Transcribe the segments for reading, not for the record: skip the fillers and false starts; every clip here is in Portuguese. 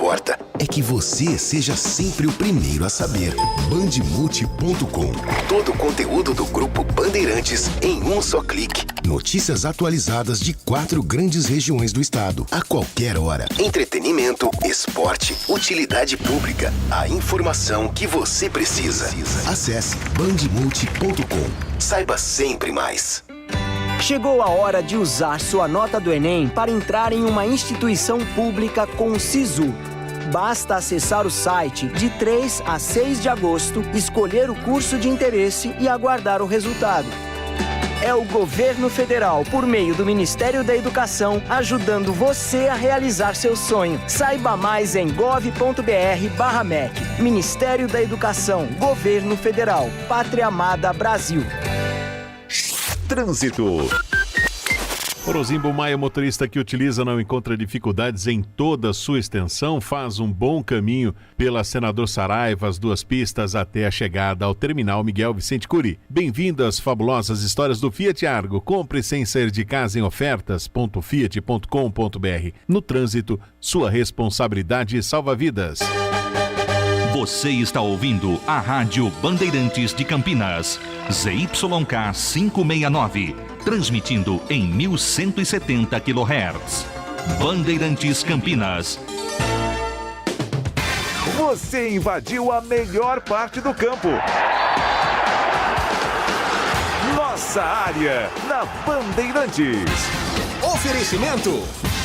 importa é que você seja sempre o primeiro a saber. Bandmulti.com. Todo o conteúdo do Grupo Bandeirantes em um só clique. Notícias atualizadas de 4 grandes regiões do estado, a qualquer hora. Entretenimento, esporte, utilidade pública. A informação que você precisa. Acesse bandmulti.com. Saiba sempre mais. Chegou a hora de usar sua nota do Enem para entrar em uma instituição pública com o SISU. Basta acessar o site de 3 a 6 de agosto, escolher o curso de interesse e aguardar o resultado. É o governo federal, por meio do Ministério da Educação, ajudando você a realizar seu sonho. Saiba mais em gov.br/MEC. Ministério da Educação, Governo Federal, Pátria Amada Brasil. Trânsito. Orozimbo Maia, motorista que utiliza, não encontra dificuldades em toda a sua extensão, faz um bom caminho pela Senador Saraiva, as 2 pistas até a chegada ao terminal Miguel Vicente Cury. Bem-vindo às fabulosas histórias do Fiat Argo. Compre sem sair de casa em ofertas.fiat.com.br. No trânsito, sua responsabilidade salva vidas. Você está ouvindo a Rádio Bandeirantes de Campinas, ZYK 569, transmitindo em 1170 kHz. Bandeirantes Campinas. Você invadiu a melhor parte do campo. Nossa área, na Bandeirantes. Oferecimento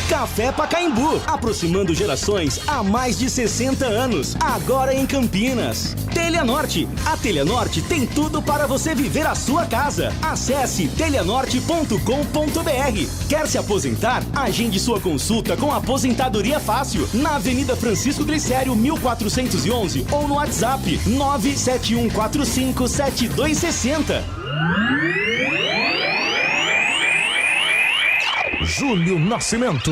Café Pacaembu, aproximando gerações há mais de 60 anos, agora em Campinas. Telha Norte, a Telha Norte tem tudo para você viver a sua casa. Acesse telhanorte.com.br. Quer se aposentar? Agende sua consulta com Aposentadoria Fácil, na Avenida Francisco Glicério, 1411 ou no WhatsApp 971457260. Júlio Nascimento.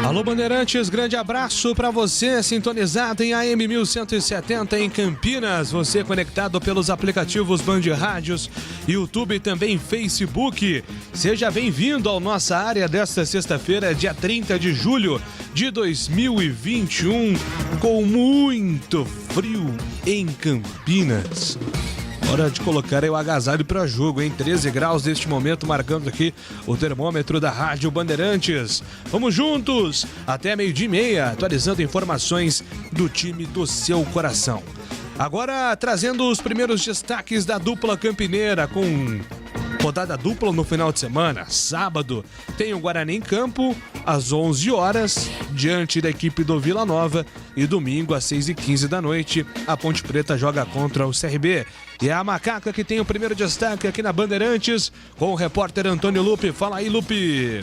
Alô Bandeirantes, grande abraço para você, sintonizado em AM 1170 em Campinas, você conectado pelos aplicativos Band Rádios, YouTube e também Facebook. Seja bem-vindo ao Nossa Área desta sexta-feira, dia 30 de julho de 2021, com muito frio em Campinas. Hora de colocar aí o agasalho para jogo, hein? 13 graus neste momento, marcando aqui o termômetro da Rádio Bandeirantes. Vamos juntos até 12:30, atualizando informações do time do seu coração. Agora trazendo os primeiros destaques da dupla campineira, com rodada dupla no final de semana. Sábado tem o Guarani em campo às 11 horas, diante da equipe do Vila Nova. E domingo às 6h15 da noite, a Ponte Preta joga contra o CRB. E é a Macaca que tem o primeiro destaque aqui na Bandeirantes, com o repórter Antônio Lupe. Fala aí, Lupe.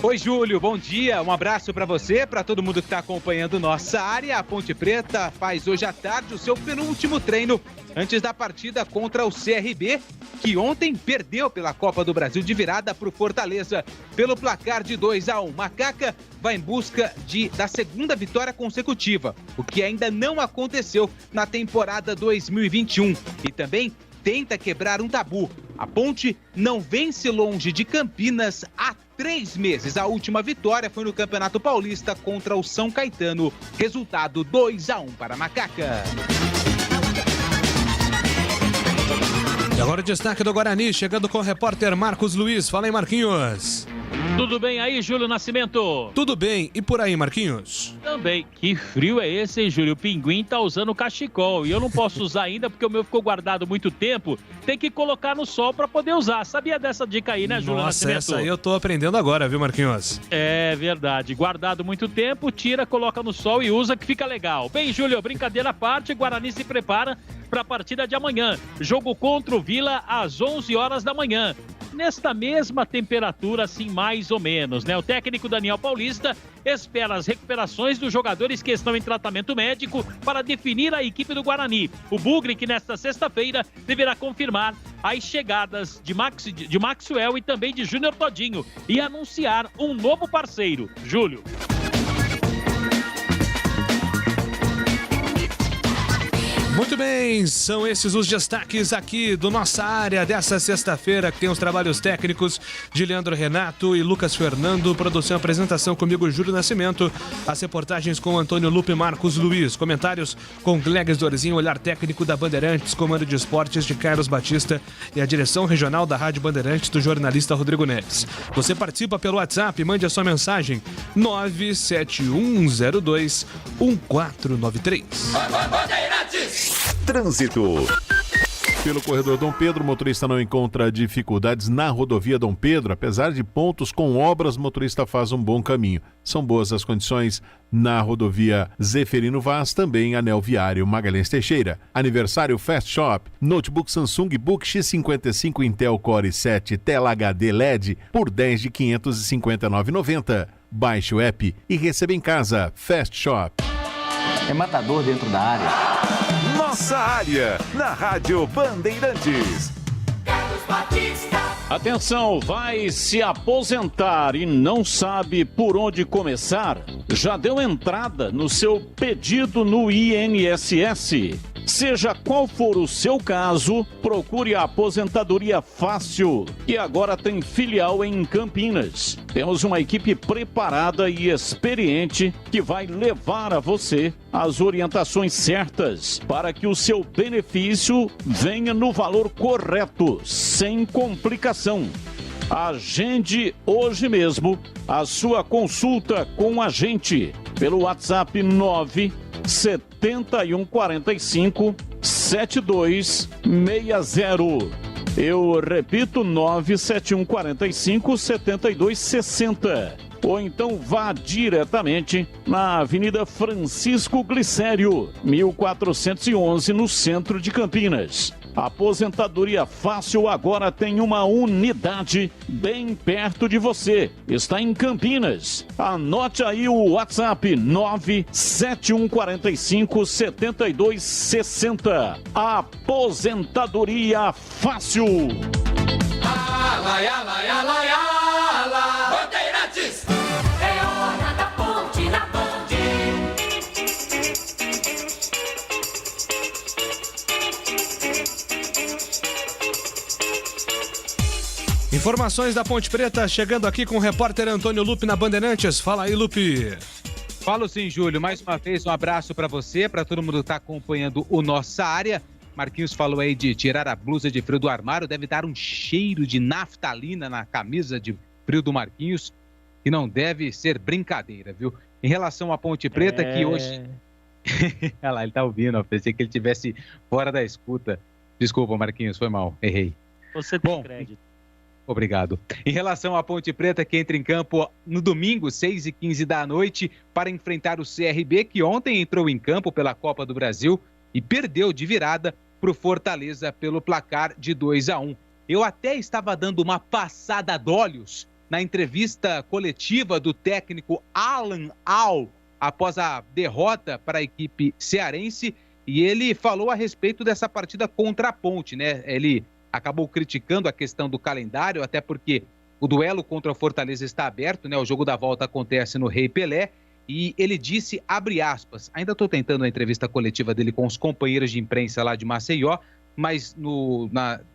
Oi, Júlio, bom dia, um abraço para você, para todo mundo que está acompanhando nossa área. A Ponte Preta faz hoje à tarde o seu penúltimo treino antes da partida contra o CRB, que ontem perdeu pela Copa do Brasil de virada para o Fortaleza pelo placar de 2-1. Macaca vai em busca da segunda vitória consecutiva, o que ainda não aconteceu na temporada 2021, e também tenta quebrar um tabu. A Ponte não vence longe de Campinas há 3 meses. A última vitória foi no Campeonato Paulista contra o São Caetano. Resultado 2-1 para a Macaca. E agora o destaque do Guarani, chegando com o repórter Marcos Luiz. Fala aí, Marquinhos. Tudo bem aí, Júlio Nascimento? Tudo bem. E por aí, Marquinhos? Também. Que frio é esse, hein, Júlio? O Pinguim tá usando cachecol e eu não posso usar ainda porque o meu ficou guardado muito tempo. Tem que colocar no sol pra poder usar. Sabia dessa dica aí, né, Júlio Nascimento? Nossa, essa aí eu tô aprendendo agora, viu, Marquinhos? É verdade. Guardado muito tempo, tira, coloca no sol e usa que fica legal. Bem, Júlio, brincadeira à parte, Guarani se prepara para a partida de amanhã. Jogo contra o Vila às 11 horas da manhã. Nesta mesma temperatura, assim, mais ou menos, né? O técnico Daniel Paulista espera as recuperações dos jogadores que estão em tratamento médico para definir a equipe do Guarani. O Bugre, que nesta sexta-feira deverá confirmar as chegadas de Maxwell e também de Júnior Todinho e anunciar um novo parceiro. Júlio. Muito bem, são esses os destaques aqui do Nossa Área dessa sexta-feira, que tem os trabalhos técnicos de Leandro Renato e Lucas Fernando, produção e apresentação comigo, Júlio Nascimento, as reportagens com Antônio Lupe e Marcos Luiz, comentários com Gleges Dorzinho, olhar técnico da Bandeirantes, comando de esportes de Carlos Batista e a direção regional da Rádio Bandeirantes do jornalista Rodrigo Neves. Você participa pelo WhatsApp, mande a sua mensagem 971021493. Trânsito. Pelo corredor Dom Pedro, o motorista não encontra dificuldades na rodovia Dom Pedro. Apesar de pontos com obras, o motorista faz um bom caminho. São boas as condições na rodovia Zeferino Vaz, também anel viário Magalhães Teixeira. Aniversário Fast Shop. Notebook Samsung Book X55 Intel Core 7 Tela HD LED por R$10 de 559,90. Baixe o app e receba em casa. Fast Shop. É matador dentro da área. Nossa Área, na Rádio Bandeirantes. Atenção, vai se aposentar e não sabe por onde começar? Já deu entrada no seu pedido no INSS? Seja qual for o seu caso, procure a Aposentadoria Fácil, que agora tem filial em Campinas. Temos uma equipe preparada e experiente que vai levar a você as orientações certas para que o seu benefício venha no valor correto, sem complicação. Agende hoje mesmo a sua consulta com a gente pelo WhatsApp 97145 7260. Eu repito, 97145 7260. Ou então vá diretamente na Avenida Francisco Glicério, 1411, no centro de Campinas. A Aposentadoria Fácil agora tem uma unidade bem perto de você. Está em Campinas. Anote aí o WhatsApp 97145 7260. Aposentadoria Fácil. Bandeirantes. É hora da ponte na Band. Informações da Ponte Preta chegando aqui com o repórter Antônio Lupe na Bandeirantes. Fala aí, Lupe. Falo sim, Júlio. Mais uma vez, um abraço para você, para todo mundo que está acompanhando o Nossa Área. Marquinhos falou aí de tirar a blusa de frio do armário. Deve dar um cheiro de naftalina na camisa de frio do Marquinhos, que não deve ser brincadeira, viu? Em relação à Ponte Preta, que hoje... Olha lá, ele tá ouvindo, ó. Pensei que ele estivesse fora da escuta. Desculpa, Marquinhos, foi mal, errei. Você tem crédito. Obrigado. Em relação à Ponte Preta, que entra em campo no domingo, 6h15 da noite, para enfrentar o CRB, que ontem entrou em campo pela Copa do Brasil e perdeu de virada para o Fortaleza pelo placar de 2-1. Eu até estava dando uma passada d'olhos na entrevista coletiva do técnico Alan Al após a derrota para a equipe cearense, e ele falou a respeito dessa partida contra a Ponte, né? Ele acabou criticando a questão do calendário, até porque o duelo contra o Fortaleza está aberto, né? O jogo da volta acontece no Rei Pelé, e ele disse, abre aspas, ainda estou tentando a entrevista coletiva dele com os companheiros de imprensa lá de Maceió, mas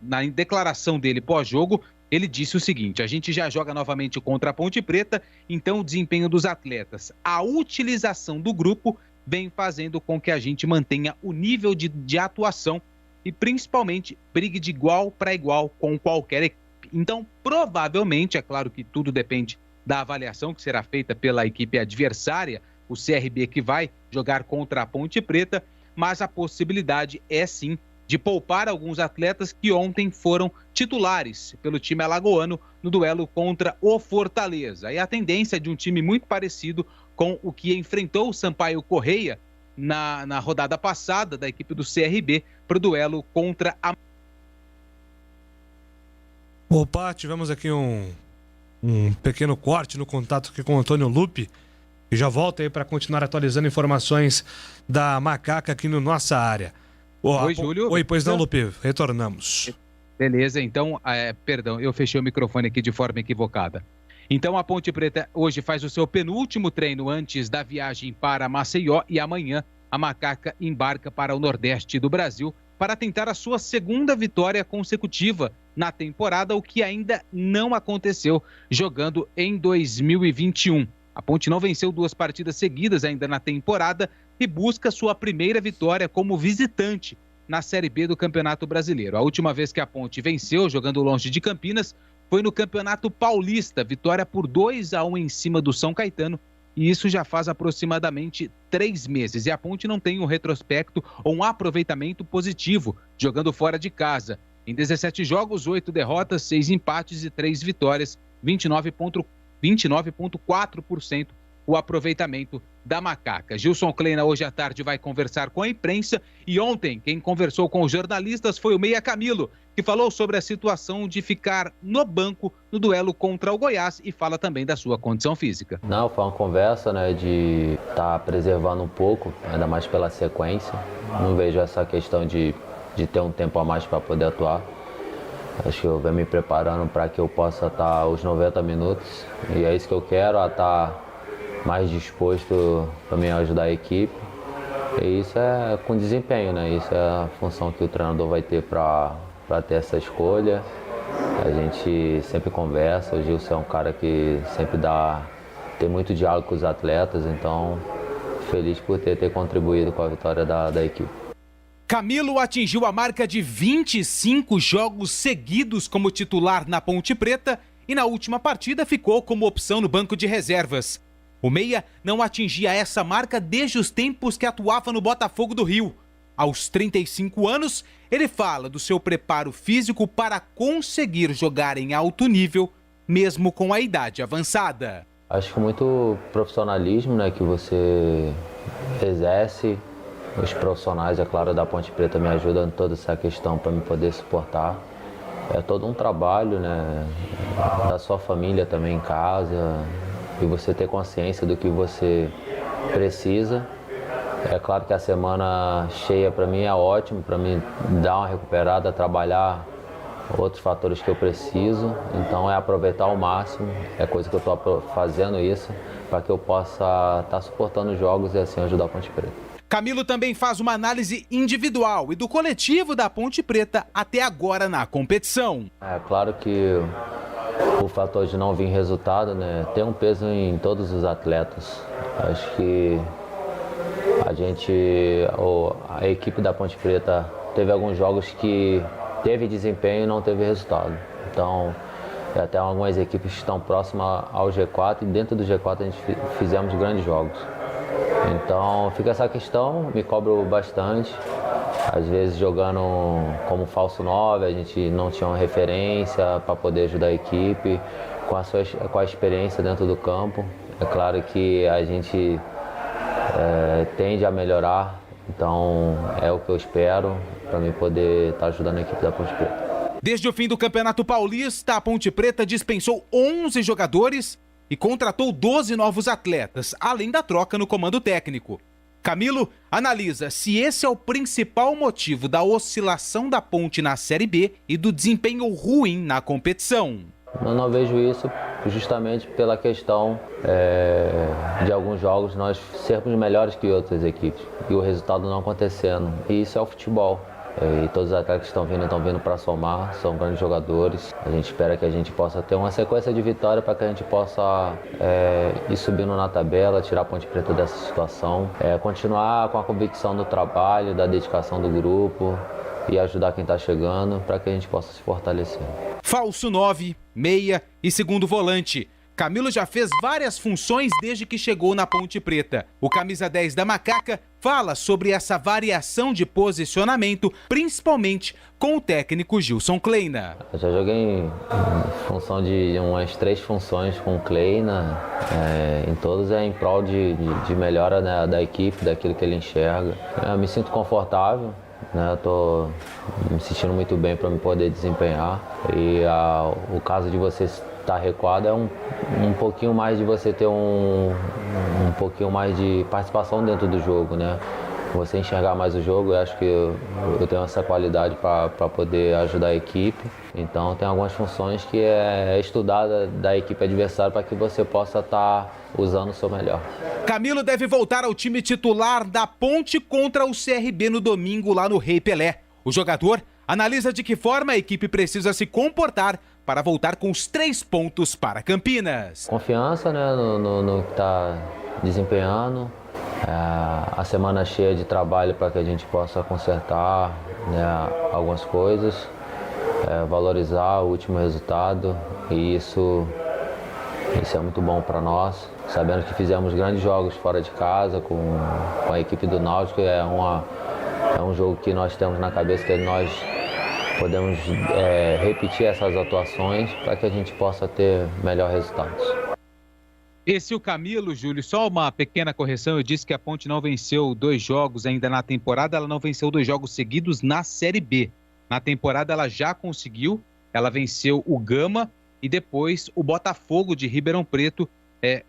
na declaração dele pós-jogo, ele disse o seguinte: a gente já joga novamente contra a Ponte Preta, então o desempenho dos atletas, a utilização do grupo vem fazendo com que a gente mantenha o nível de atuação e principalmente brigue de igual para igual com qualquer equipe. Então, provavelmente, é claro que tudo depende da avaliação que será feita pela equipe adversária, o CRB que vai jogar contra a Ponte Preta, mas a possibilidade é sim de poupar alguns atletas que ontem foram titulares pelo time alagoano no duelo contra o Fortaleza. E a tendência de um time muito parecido com o que enfrentou o Sampaio Correia na rodada passada da equipe do CRB para o duelo contra a... Opa, tivemos aqui um pequeno corte no contato aqui com o Antônio Lupe, e já volta aí para continuar atualizando informações da Macaca aqui no Nossa Área. Oi, Júlio. Oi, pois não, Lupe, retornamos. Beleza, então, perdão, eu fechei o microfone aqui de forma equivocada. Então a Ponte Preta hoje faz o seu penúltimo treino antes da viagem para Maceió e amanhã a Macaca embarca para o Nordeste do Brasil para tentar a sua segunda vitória consecutiva na temporada, o que ainda não aconteceu jogando em 2021. A Ponte não venceu 2 partidas seguidas ainda na temporada e busca sua primeira vitória como visitante na Série B do Campeonato Brasileiro. A última vez que a Ponte venceu, jogando longe de Campinas, foi no Campeonato Paulista, vitória por 2-1 em cima do São Caetano, e isso já faz aproximadamente 3 meses. E a Ponte não tem um retrospecto ou um aproveitamento positivo, jogando fora de casa. Em 17 jogos, 8 derrotas, 6 empates e 3 vitórias, 29,4% o aproveitamento da Macaca. Gilson Kleina hoje à tarde vai conversar com a imprensa e ontem quem conversou com os jornalistas foi o meia Camilo, que falou sobre a situação de ficar no banco no duelo contra o Goiás e fala também da sua condição física. Não, foi uma conversa, né, de estar preservando um pouco, ainda mais pela sequência. Não vejo essa questão de ter um tempo a mais para poder atuar. Acho que eu venho me preparando para que eu possa estar os 90 minutos e é isso que eu quero, estar mais disposto para me ajudar a equipe. E isso é com desempenho, né? Isso é a função que o treinador vai ter para ter essa escolha. A gente sempre conversa, o Gilson é um cara que sempre tem muito diálogo com os atletas, então feliz por ter contribuído com a vitória da equipe. Camilo atingiu a marca de 25 jogos seguidos como titular na Ponte Preta e na última partida ficou como opção no banco de reservas. O meia não atingia essa marca desde os tempos que atuava no Botafogo do Rio. Aos 35 anos, ele fala do seu preparo físico para conseguir jogar em alto nível, mesmo com a idade avançada. Acho que muito profissionalismo, né, que você exerce. Os profissionais, é claro, da Ponte Preta me ajudam em toda essa questão para me poder suportar. É todo um trabalho, né, da sua família também em casa. E você ter consciência do que você precisa. É claro que a semana cheia para mim é ótimo, para mim dar uma recuperada, trabalhar outros fatores que eu preciso. Então é aproveitar ao máximo, é coisa que eu estou fazendo isso, para que eu possa estar suportando os jogos e assim ajudar a Ponte Preta. Camilo também faz uma análise individual e do coletivo da Ponte Preta até agora na competição. É claro que o fator de não vir resultado, né, tem um peso em todos os atletas. Acho que a equipe da Ponte Preta teve alguns jogos que teve desempenho e não teve resultado. Então, até algumas equipes que estão próximas ao G4 e dentro do G4 a gente fizemos grandes jogos. Então, fica essa questão, me cobro bastante. Às vezes jogando como falso 9, a gente não tinha uma referência para poder ajudar a equipe, com a experiência dentro do campo. É claro que a gente tende a melhorar, então é o que eu espero para mim poder estar ajudando a equipe da Ponte Preta. Desde o fim do Campeonato Paulista, a Ponte Preta dispensou 11 jogadores e contratou 12 novos atletas, além da troca no comando técnico. Camilo analisa se esse é o principal motivo da oscilação da Ponte na Série B e do desempenho ruim na competição. Eu não vejo isso justamente pela questão de alguns jogos nós sermos melhores que outras equipes e o resultado não acontecendo. E isso é o futebol. E todos os atletas que estão vindo para somar, são grandes jogadores. A gente espera que a gente possa ter uma sequência de vitória para que a gente possa ir subindo na tabela, tirar a Ponte Preta dessa situação, continuar com a convicção do trabalho, da dedicação do grupo e ajudar quem está chegando para que a gente possa se fortalecer. Falso 9, meia e segundo volante. Camilo já fez várias funções desde que chegou na Ponte Preta. O camisa 10 da Macaca fala sobre essa variação de posicionamento, principalmente com o técnico Gilson Kleina. Eu já joguei em função de umas 3 funções com o Kleina, em todas é em prol de melhora, né, da equipe, daquilo que ele enxerga. Eu me sinto confortável. Eu estou me sentindo muito bem para me poder desempenhar e o caso de você estar recuado é um pouquinho mais de você ter um pouquinho mais de participação dentro do jogo, né? você enxergar mais o jogo. Eu acho que eu tenho essa qualidade para poder ajudar a equipe. Então tem algumas funções que é estudar da equipe adversária para que você possa estar usando o seu melhor. Camilo deve voltar ao time titular da Ponte contra o CRB no domingo lá no Rei Pelé. O jogador analisa de que forma a equipe precisa se comportar para voltar com os 3 pontos para Campinas. Confiança, né, no que está desempenhando. A semana cheia de trabalho para que a gente possa consertar, né, algumas coisas. Valorizar o último resultado, e isso é muito bom para nós, sabendo que fizemos grandes jogos fora de casa com a equipe do Náutico. É um jogo que nós temos na cabeça que nós podemos repetir essas atuações para que a gente possa ter melhores resultados. Esse é o Camilo, Júlio. Só uma pequena correção, eu disse que a Ponte não venceu 2 jogos ainda na temporada, ela não venceu 2 jogos seguidos na Série B. Na temporada ela já conseguiu, ela venceu o Gama e depois o Botafogo de Ribeirão Preto,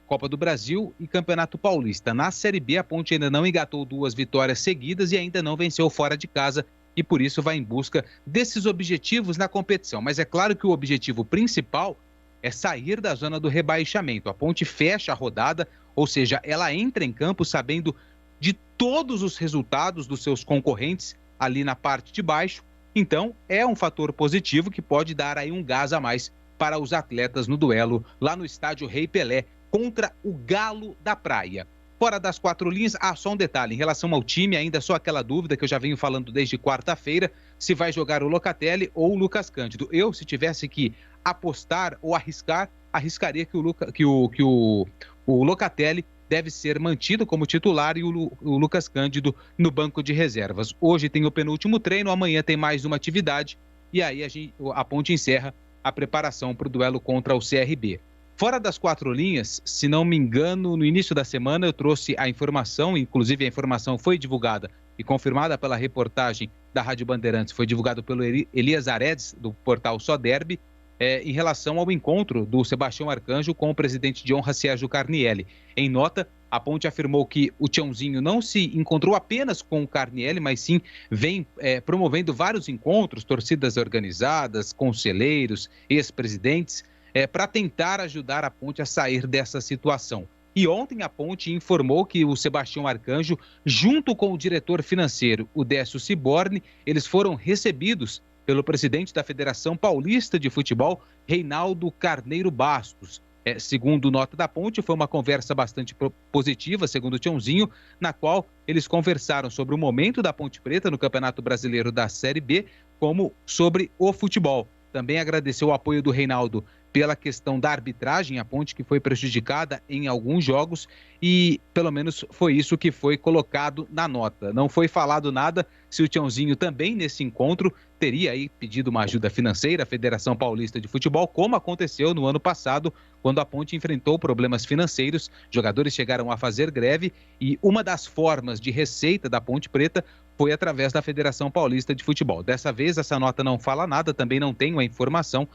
Copa do Brasil e Campeonato Paulista. Na Série B a Ponte ainda não engatou 2 vitórias seguidas e ainda não venceu fora de casa e por isso vai em busca desses objetivos na competição. Mas é claro que o objetivo principal é sair da zona do rebaixamento. A Ponte fecha a rodada, ou seja, ela entra em campo sabendo de todos os resultados dos seus concorrentes ali na parte de baixo. Então, é um fator positivo que pode dar aí um gás a mais para os atletas no duelo lá no estádio Rei Pelé contra o Galo da Praia. Fora das 4 linhas, só um detalhe, em relação ao time, ainda só aquela dúvida que eu já venho falando desde quarta-feira, se vai jogar o Locatelli ou o Lucas Cândido. Eu, se tivesse que apostar ou arriscaria que o Locatelli deve ser mantido como titular e o Lucas Cândido no banco de reservas. Hoje tem o penúltimo treino, amanhã tem mais uma atividade e aí a Ponte encerra a preparação para o duelo contra o CRB. Fora das 4 linhas, se não me engano, no início da semana eu trouxe a informação, inclusive a informação foi divulgada e confirmada pela reportagem da Rádio Bandeirantes, foi divulgado pelo Elias Aredes, do portal Só Derby, em relação ao encontro do Sebastião Arcanjo com o presidente de honra Sérgio Carnielli. Em nota, a Ponte afirmou que o Tiãozinho não se encontrou apenas com o Carnielli, mas sim vem promovendo vários encontros, torcidas organizadas, conselheiros, ex-presidentes, para tentar ajudar a Ponte a sair dessa situação. E ontem a Ponte informou que o Sebastião Arcanjo, junto com o diretor financeiro, o Décio Ciborne, eles foram recebidos pelo presidente da Federação Paulista de Futebol, Reinaldo Carneiro Bastos. Segundo nota da Ponte, foi uma conversa bastante positiva, segundo o Tiãozinho, na qual eles conversaram sobre o momento da Ponte Preta no Campeonato Brasileiro da Série B, como sobre o futebol. Também agradeceu o apoio do Reinaldo pela questão da arbitragem, a Ponte que foi prejudicada em alguns jogos e pelo menos foi isso que foi colocado na nota. Não foi falado nada se o Tiãozinho também nesse encontro teria aí pedido uma ajuda financeira à Federação Paulista de Futebol, como aconteceu no ano passado, quando a Ponte enfrentou problemas financeiros, jogadores chegaram a fazer greve e uma das formas de receita da Ponte Preta foi através da Federação Paulista de Futebol. Dessa vez essa nota não fala nada, também não tenho a informação,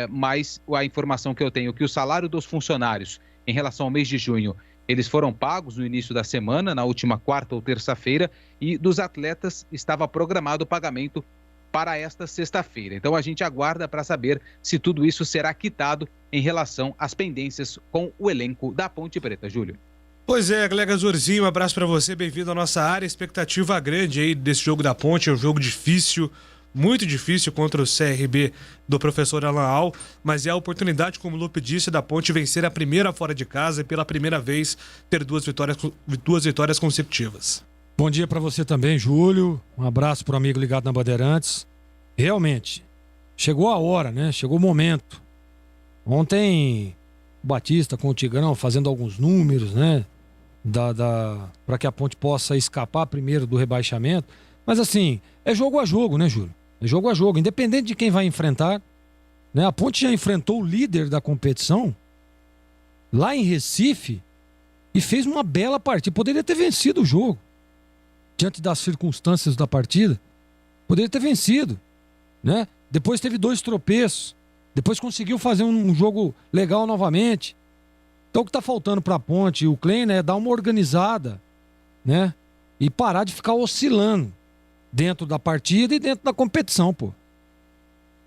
mas a informação que eu tenho é que o salário dos funcionários em relação ao mês de junho, eles foram pagos no início da semana, na última quarta ou terça-feira, e dos atletas estava programado o pagamento para esta sexta-feira. Então a gente aguarda para saber se tudo isso será quitado em relação às pendências com o elenco da Ponte Preta, Júlio. Pois é, Glega Zorzinho, um abraço para você, bem-vindo à nossa área, expectativa grande aí desse jogo da Ponte, é um jogo difícil, muito difícil contra o CRB do professor Alan Al, mas é a oportunidade, como o Lupe disse, da Ponte vencer a primeira fora de casa e pela primeira vez ter duas vitórias consecutivas. Bom dia para você também, Júlio, um abraço pro amigo ligado na Bandeirantes. Realmente, chegou a hora, né? Chegou o momento. Ontem, o Batista com o Tigrão fazendo alguns números, né? Para que a Ponte possa escapar primeiro do rebaixamento. Mas assim, é jogo a jogo, né, Júlio? É jogo a jogo, independente de quem vai enfrentar, né? A Ponte já enfrentou o líder da competição lá em Recife e fez uma bela partida. Poderia ter vencido o jogo diante das circunstâncias da partida. Poderia ter vencido, né? Depois teve 2 tropeços. Depois conseguiu fazer um jogo legal novamente. Então o que está faltando para a Ponte e o Kleiner é dar uma organizada, né? e parar de ficar oscilando dentro da partida e dentro da competição, pô.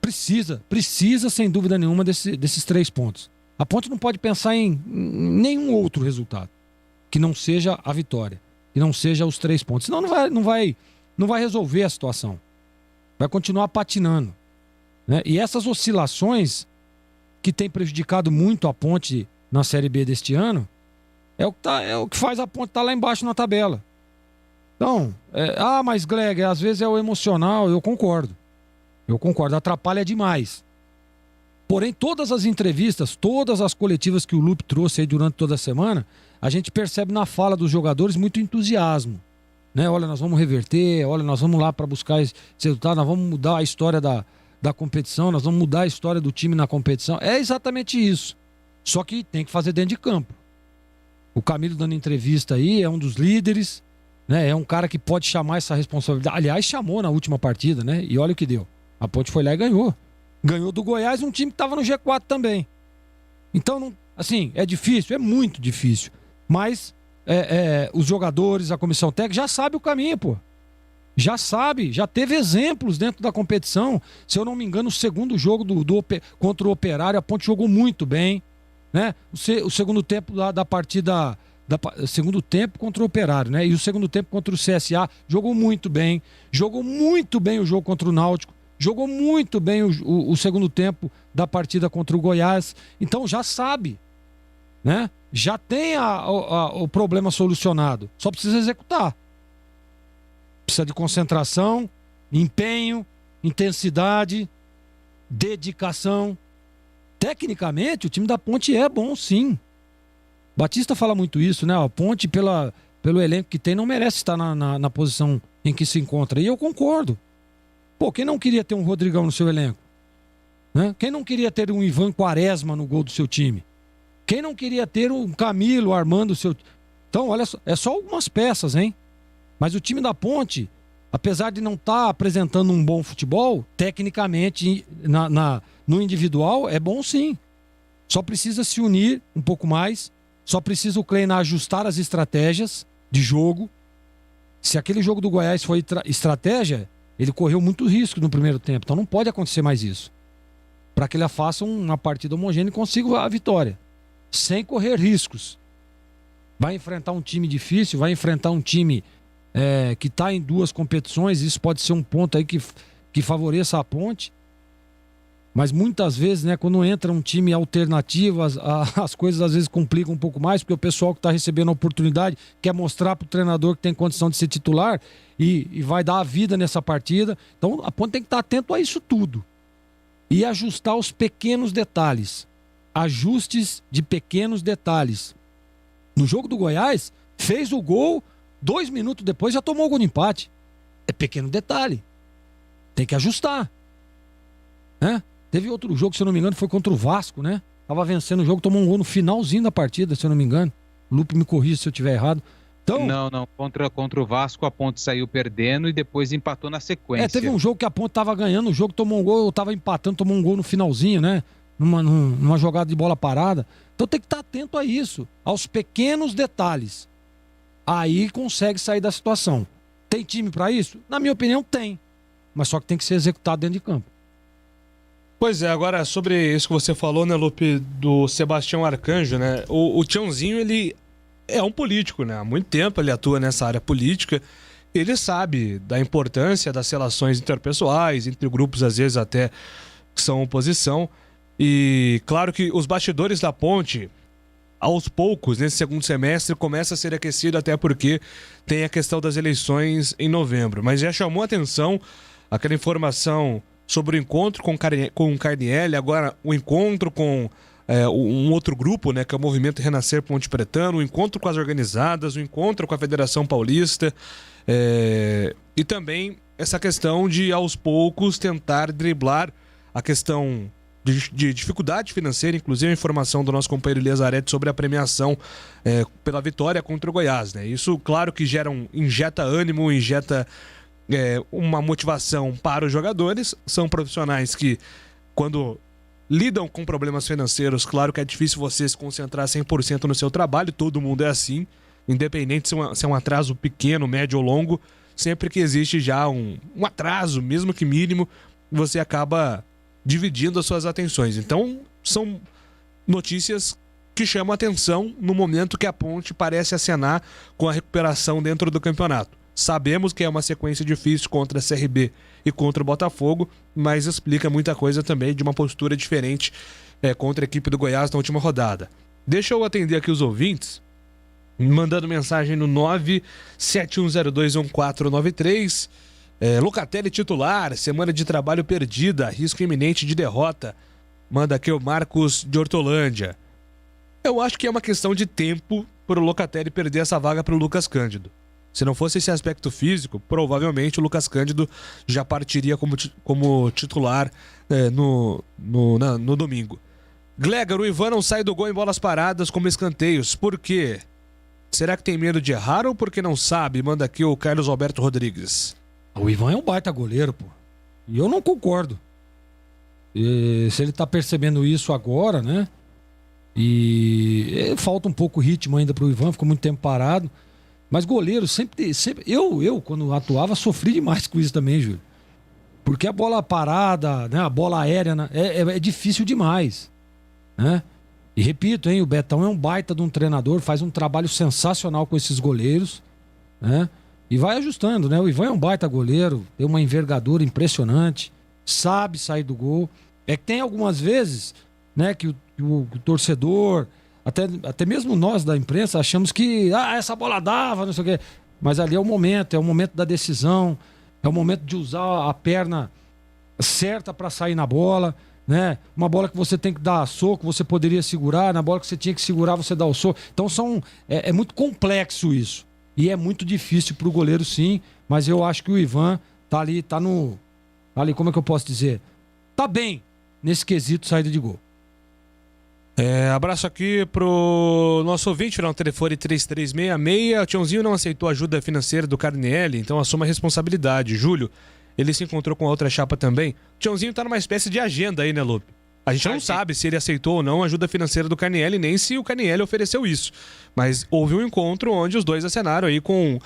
Precisa sem dúvida nenhuma desses 3 pontos. A Ponte não pode pensar em nenhum outro resultado que não seja a vitória, que não seja os 3 pontos. Senão não vai resolver a situação. Vai continuar patinando, né? E essas oscilações que tem prejudicado muito a Ponte na Série B deste ano é o que faz a Ponte estar lá embaixo na tabela. Então, mas Gleg, às vezes é o emocional, eu concordo, atrapalha demais. Porém, todas as entrevistas, todas as coletivas que o Lupe trouxe aí durante toda a semana, a gente percebe na fala dos jogadores muito entusiasmo, né? Olha, nós vamos reverter, olha, nós vamos lá para buscar esse resultado, nós vamos mudar a história da competição, nós vamos mudar a história do time na competição. É exatamente isso. Só que tem que fazer dentro de campo. O Camilo dando entrevista aí, é um dos líderes, né? É um cara que pode chamar essa responsabilidade. Aliás, chamou na última partida, né? E olha o que deu. A Ponte foi lá e ganhou. Ganhou do Goiás, um time que estava no G4 também. Então, assim, é difícil, é muito difícil. Mas os jogadores, a comissão técnica já sabe o caminho, pô. Já sabe, já teve exemplos dentro da competição. Se eu não me engano, o segundo jogo contra o Operário, a Ponte jogou muito bem, né? O segundo tempo da partida, segundo tempo contra o Operário, né? E o segundo tempo contra o CSA, jogou muito bem o jogo contra o Náutico. Jogou muito bem o segundo tempo da partida contra o Goiás. Então já sabe, né? Já tem o problema solucionado. Só precisa executar. Precisa de concentração, empenho, intensidade, dedicação. Tecnicamente, o time da Ponte é bom, sim. Batista fala muito isso, né? A Ponte, pelo elenco que tem, não merece estar na posição em que se encontra. E eu concordo. Pô, quem não queria ter um Rodrigão no seu elenco? Né? Quem não queria ter um Ivan Quaresma no gol do seu time? Quem não queria ter um Camilo armando o seu... Então, olha só, é só algumas peças, hein? Mas o time da Ponte, apesar de não estar apresentando um bom futebol, tecnicamente, no individual, é bom sim. Só precisa se unir um pouco mais, só precisa o Kleina ajustar as estratégias de jogo. Se aquele jogo do Goiás foi estratégia, ele correu muito risco no primeiro tempo, então não pode acontecer mais isso. Para que ele faça uma partida homogênea e consiga a vitória, sem correr riscos. Vai enfrentar um time difícil, vai enfrentar um time que está em 2 competições, isso pode ser um ponto aí que favoreça a Ponte. Mas muitas vezes, né, quando entra um time alternativo, as coisas às vezes complicam um pouco mais, porque o pessoal que está recebendo a oportunidade quer mostrar para o treinador que tem condição de ser titular e vai dar a vida nessa partida. Então a Ponte tem que estar atento a isso tudo. E ajustar os pequenos detalhes. Ajustes de pequenos detalhes. No jogo do Goiás, fez o gol, 2 minutos depois já tomou o gol de empate. É pequeno detalhe. Tem que ajustar. Né? Teve outro jogo, se eu não me engano, foi contra o Vasco, né? Tava vencendo o jogo, tomou um gol no finalzinho da partida, se eu não me engano. O Lupe me corrija se eu estiver errado. Então, não. Contra o Vasco, a Ponte saiu perdendo e depois empatou na sequência. Teve um jogo que a Ponte tava ganhando, o jogo tomou um gol, eu tava empatando, tomou um gol no finalzinho, né? Numa jogada de bola parada. Então tem que estar atento a isso, aos pequenos detalhes. Aí consegue sair da situação. Tem time para isso? Na minha opinião, tem. Mas só que tem que ser executado dentro de campo. Pois é, agora sobre isso que você falou, né, Lupe, do Sebastião Arcanjo, né? O Tiãozinho, ele é um político, né? Há muito tempo ele atua nessa área política. Ele sabe da importância das relações interpessoais, entre grupos, às vezes até que são oposição. E claro que os bastidores da Ponte, aos poucos, nesse segundo semestre, começa a ser aquecido, até porque tem a questão das eleições em novembro. Mas já chamou a atenção aquela informação sobre o encontro com o Carnielli, agora o encontro com um outro grupo, né, que é o Movimento Renascer Ponte Pretano, o encontro com as organizadas, o encontro com a Federação Paulista, e também essa questão de, aos poucos, tentar driblar a questão de dificuldade financeira, inclusive a informação do nosso companheiro Elias Arete sobre a premiação pela vitória contra o Goiás, né? Isso, claro que injeta ânimo, injeta uma motivação para os jogadores. São profissionais que, quando lidam com problemas financeiros, claro que é difícil você se concentrar 100% no seu trabalho, todo mundo é assim, independente se é um atraso pequeno, médio ou longo, sempre que existe já um atraso, mesmo que mínimo, você acaba dividindo as suas atenções. Então, são notícias que chamam a atenção no momento que a Ponte parece acenar com a recuperação dentro do campeonato. Sabemos que é uma sequência difícil contra a CRB e contra o Botafogo, mas explica muita coisa também de uma postura diferente contra a equipe do Goiás na última rodada. Deixa eu atender aqui os ouvintes, mandando mensagem no 971021493. Locatelli titular, semana de trabalho perdida, risco iminente de derrota. Manda aqui o Marcos de Hortolândia. Eu acho que é uma questão de tempo para o Locatelli perder essa vaga para o Lucas Cândido. Se não fosse esse aspecto físico, provavelmente o Lucas Cândido já partiria como titular no domingo. Glegar, o Ivan não sai do gol em bolas paradas como escanteios. Por quê? Será que tem medo de errar ou porque não sabe? Manda aqui o Carlos Alberto Rodrigues. O Ivan é um baita goleiro, pô. E eu não concordo. Se ele tá percebendo isso agora, né? E falta um pouco o ritmo ainda pro Ivan, ficou muito tempo parado. Mas goleiro sempre eu quando atuava, sofri demais com isso também, Júlio. Porque a bola parada, né, a bola aérea, né, é difícil demais, né? E repito, hein, o Betão é um baita de um treinador, faz um trabalho sensacional com esses goleiros, né? E vai ajustando, né? O Ivan é um baita goleiro, tem uma envergadura impressionante, sabe sair do gol. É que tem algumas vezes, né, que o torcedor, até mesmo nós da imprensa, achamos que essa bola dava, não sei o quê. Mas ali é o momento da decisão, é o momento de usar a perna certa para sair na bola, né? Uma bola que você tem que dar soco, você poderia segurar, na bola que você tinha que segurar, você dá o soco. Então é muito complexo isso. E é muito difícil pro goleiro, sim, mas eu acho que o Ivan tá ali, como é que eu posso dizer? Tá bem nesse quesito saída de gol. Abraço aqui pro nosso ouvinte, no telefone 3366. O Tiãozinho não aceitou a ajuda financeira do Carnielli, então assuma a responsabilidade. Júlio, ele se encontrou com a outra chapa também. O Tiãozinho tá numa espécie de agenda aí, né, Lupe? A gente não sabe se ele aceitou ou não a ajuda financeira do Carnielli, nem se o Carnielli ofereceu isso. Mas houve um encontro onde os dois acenaram aí com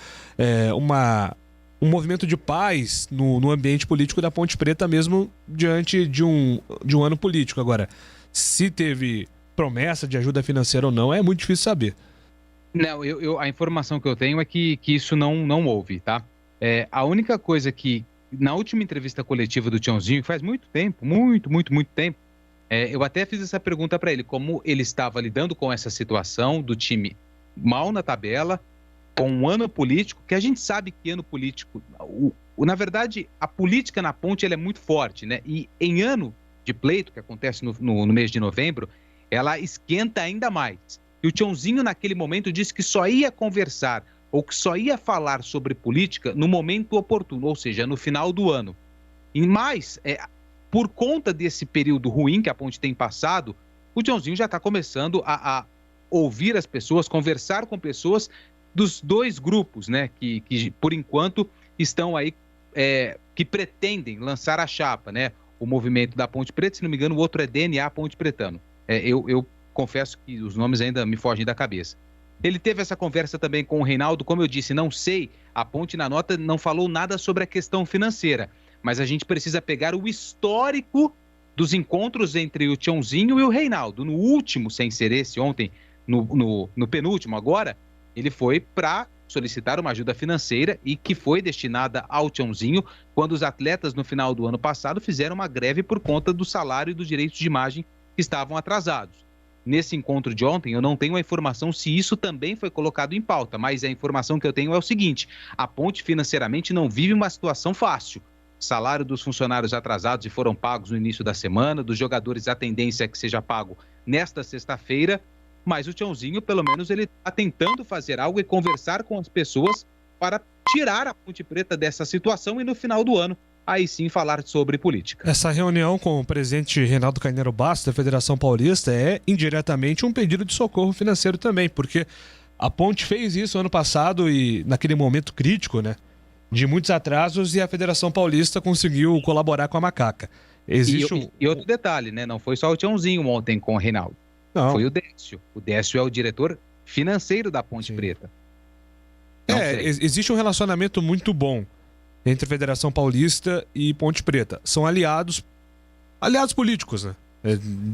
um movimento de paz no ambiente político da Ponte Preta, mesmo diante de um ano político. Agora, se teve promessa de ajuda financeira ou não, é muito difícil saber. Não, a informação que eu tenho é que isso não houve, tá? A única coisa que, na última entrevista coletiva do Tiãozinho, que faz muito tempo, muito tempo, eu até fiz essa pergunta para ele, como ele estava lidando com essa situação do time mal na tabela, com um ano político, que a gente sabe que ano político, na verdade, a política na Ponte ela é muito forte, né? E em ano de pleito, que acontece no mês de novembro, ela esquenta ainda mais. E o Tiãozinho, naquele momento, disse que só ia conversar ou que só ia falar sobre política no momento oportuno, ou seja, no final do ano. E mais, por conta desse período ruim que a Ponte tem passado, o Tiãozinho já está começando a ouvir as pessoas, conversar com pessoas dos dois grupos, né, que por enquanto estão aí, que pretendem lançar a chapa, né? O movimento da Ponte Preta, se não me engano, o outro é DNA Ponte Pretano. Eu confesso que os nomes ainda me fogem da cabeça. Ele teve essa conversa também com o Reinaldo, como eu disse, não sei, a Ponte na nota não falou nada sobre a questão financeira, mas a gente precisa pegar o histórico dos encontros entre o Tiãozinho e o Reinaldo. No último, sem ser esse ontem, no penúltimo agora, ele foi para solicitar uma ajuda financeira e que foi destinada ao Tiãozinho quando os atletas no final do ano passado fizeram uma greve por conta do salário e dos direitos de imagem que estavam atrasados. Nesse encontro de ontem, eu não tenho a informação se isso também foi colocado em pauta, mas a informação que eu tenho é o seguinte: a Ponte financeiramente não vive uma situação fácil. Salário dos funcionários atrasados e foram pagos no início da semana, dos jogadores a tendência é que seja pago nesta sexta-feira, mas o Tiãozinho, pelo menos, ele está tentando fazer algo e conversar com as pessoas para tirar a Ponte Preta dessa situação e no final do ano, aí sim falar sobre política. Essa reunião com o presidente Reinaldo Carneiro Bastos da Federação Paulista é indiretamente um pedido de socorro financeiro também, porque a Ponte fez isso ano passado e naquele momento crítico, né, de muitos atrasos, e a Federação Paulista conseguiu colaborar com a Macaca. E outro detalhe, né, não foi só o Tiãozinho ontem com o Reinaldo. Não. Foi o Décio. O Décio é o diretor financeiro da Ponte Preta. Existe um relacionamento muito bom entre a Federação Paulista e Ponte Preta. São aliados políticos, né?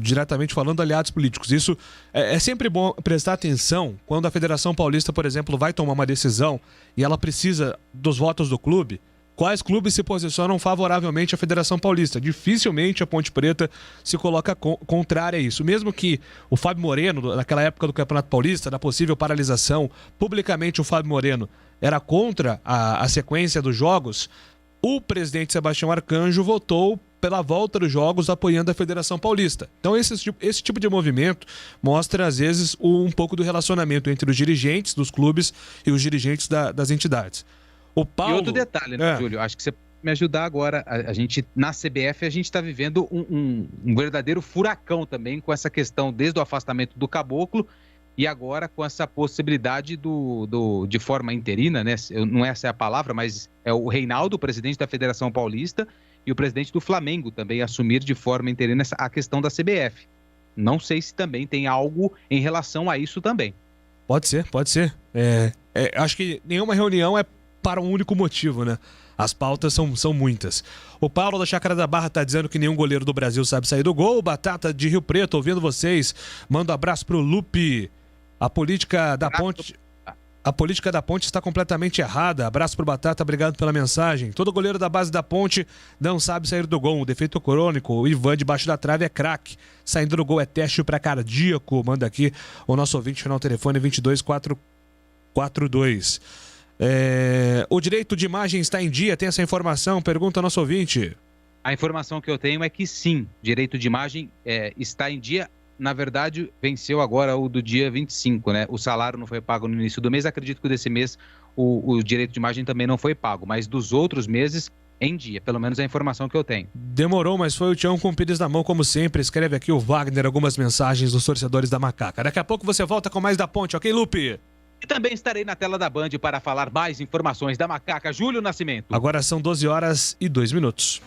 Diretamente falando, aliados políticos. Isso é sempre bom prestar atenção quando a Federação Paulista, por exemplo, vai tomar uma decisão e ela precisa dos votos do clube. Quais clubes se posicionam favoravelmente à Federação Paulista? Dificilmente a Ponte Preta se coloca contrária a isso. Mesmo que o Fábio Moreno, naquela época do Campeonato Paulista, da possível paralisação, publicamente o Fábio Moreno era contra a sequência dos jogos, o presidente Sebastião Arcanjo votou pela volta dos jogos apoiando a Federação Paulista. Então esse tipo de movimento mostra, às vezes, um pouco do relacionamento entre os dirigentes dos clubes e os dirigentes das entidades. O Paulo... E outro detalhe, né, Júlio? Acho que você pode me ajudar agora. A gente, na CBF, a gente está vivendo um verdadeiro furacão também com essa questão, desde o afastamento do Caboclo e agora com essa possibilidade de forma interina, né? Não essa é a palavra, mas é o Reinaldo, o presidente da Federação Paulista, e o presidente do Flamengo também assumir de forma interina a questão da CBF. Não sei se também tem algo em relação a isso também. Pode ser. Acho que nenhuma reunião é para um único motivo, né? As pautas são muitas. O Paulo da Chácara da Barra tá dizendo que nenhum goleiro do Brasil sabe sair do gol. Batata de Rio Preto, ouvindo vocês. Manda um abraço pro Lupe. A política da Ponte está completamente errada. Abraço pro Batata, obrigado pela mensagem. Todo goleiro da base da Ponte não sabe sair do gol. O defeito crônico, o Ivan debaixo da trave é craque. Saindo do gol é teste para cardíaco. Manda aqui o nosso ouvinte, final telefone 22442. O direito de imagem está em dia? Tem essa informação? Pergunta ao nosso ouvinte. A informação que eu tenho é que sim, direito de imagem está em dia. Na verdade, venceu agora o do dia 25, né? O salário não foi pago no início do mês. Acredito que desse mês o direito de imagem também não foi pago. Mas dos outros meses, em dia. Pelo menos é a informação que eu tenho. Demorou, mas foi o Tião com o pires na mão, como sempre. Escreve aqui o Wagner algumas mensagens dos torcedores da Macaca. Daqui a pouco você volta com mais da Ponte, ok, Lupe? E também estarei na tela da Band para falar mais informações da Macaca. Júlio Nascimento. Agora são 12h02.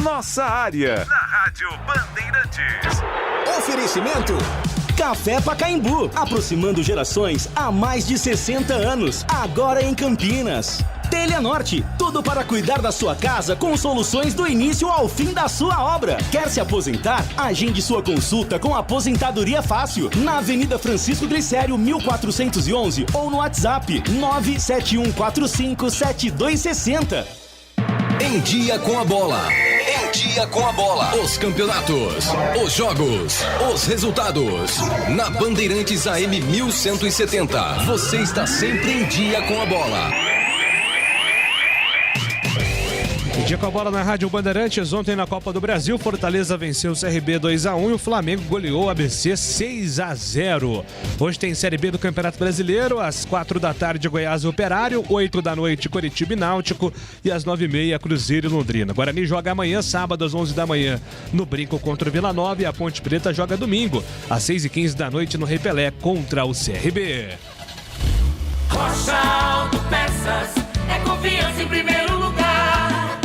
Nossa área. Na Rádio Bandeirantes. Oferecimento Café Pacaembu, aproximando gerações há mais de 60 anos. Agora em Campinas. Telha Norte, tudo para cuidar da sua casa com soluções do início ao fim da sua obra. Quer se aposentar? Agende sua consulta com Aposentadoria Fácil, na Avenida Francisco Glicério, 1411 ou no WhatsApp 971457260. Em Dia com a Bola. Em Dia com a Bola. Os campeonatos, os jogos, os resultados. Na Bandeirantes AM 1170. Você está sempre em Dia com a Bola. Dia com a Bola na Rádio Bandeirantes. Ontem na Copa do Brasil, Fortaleza venceu o CRB 2-1 e o Flamengo goleou o ABC 6-0. Hoje tem Série B do Campeonato Brasileiro, às 4h, Goiás e Operário, 8h, Coritiba e Náutico e às 9h30, Cruzeiro e Londrina. Guarani joga amanhã, sábado, às 11h, no Brinco contra o Vila Nova, e a Ponte Preta joga domingo, às 6h15 no Rei Pelé contra o CRB. Rocha Autopeças é confiança em primeiro lugar.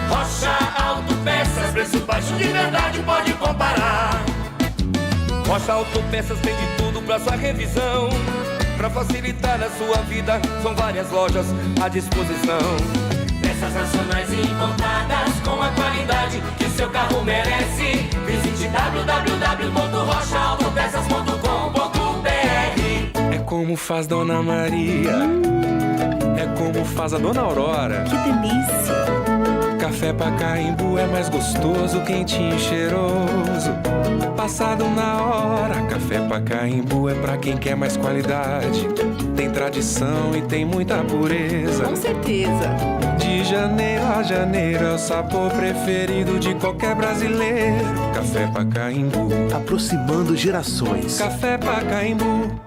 Rocha Autopeças, preço baixo de verdade, pode comparar. Rocha Autopeças tem de tudo pra sua revisão. Pra facilitar a sua vida, são várias lojas à disposição. Peças nacionais e importadas com a qualidade que o seu carro merece. Visite www.rochaautopeças.com.br. É como faz Dona Maria, é como faz a Dona Aurora. Que delícia! Café Pacaembu é mais gostoso, quentinho e cheiroso. Passado na hora, Café Pacaembu é pra quem quer mais qualidade. Tem tradição e tem muita pureza. Com certeza. De janeiro a janeiro é o sabor preferido de qualquer brasileiro. Café Pacaembu, aproximando gerações. Café Pacaembu.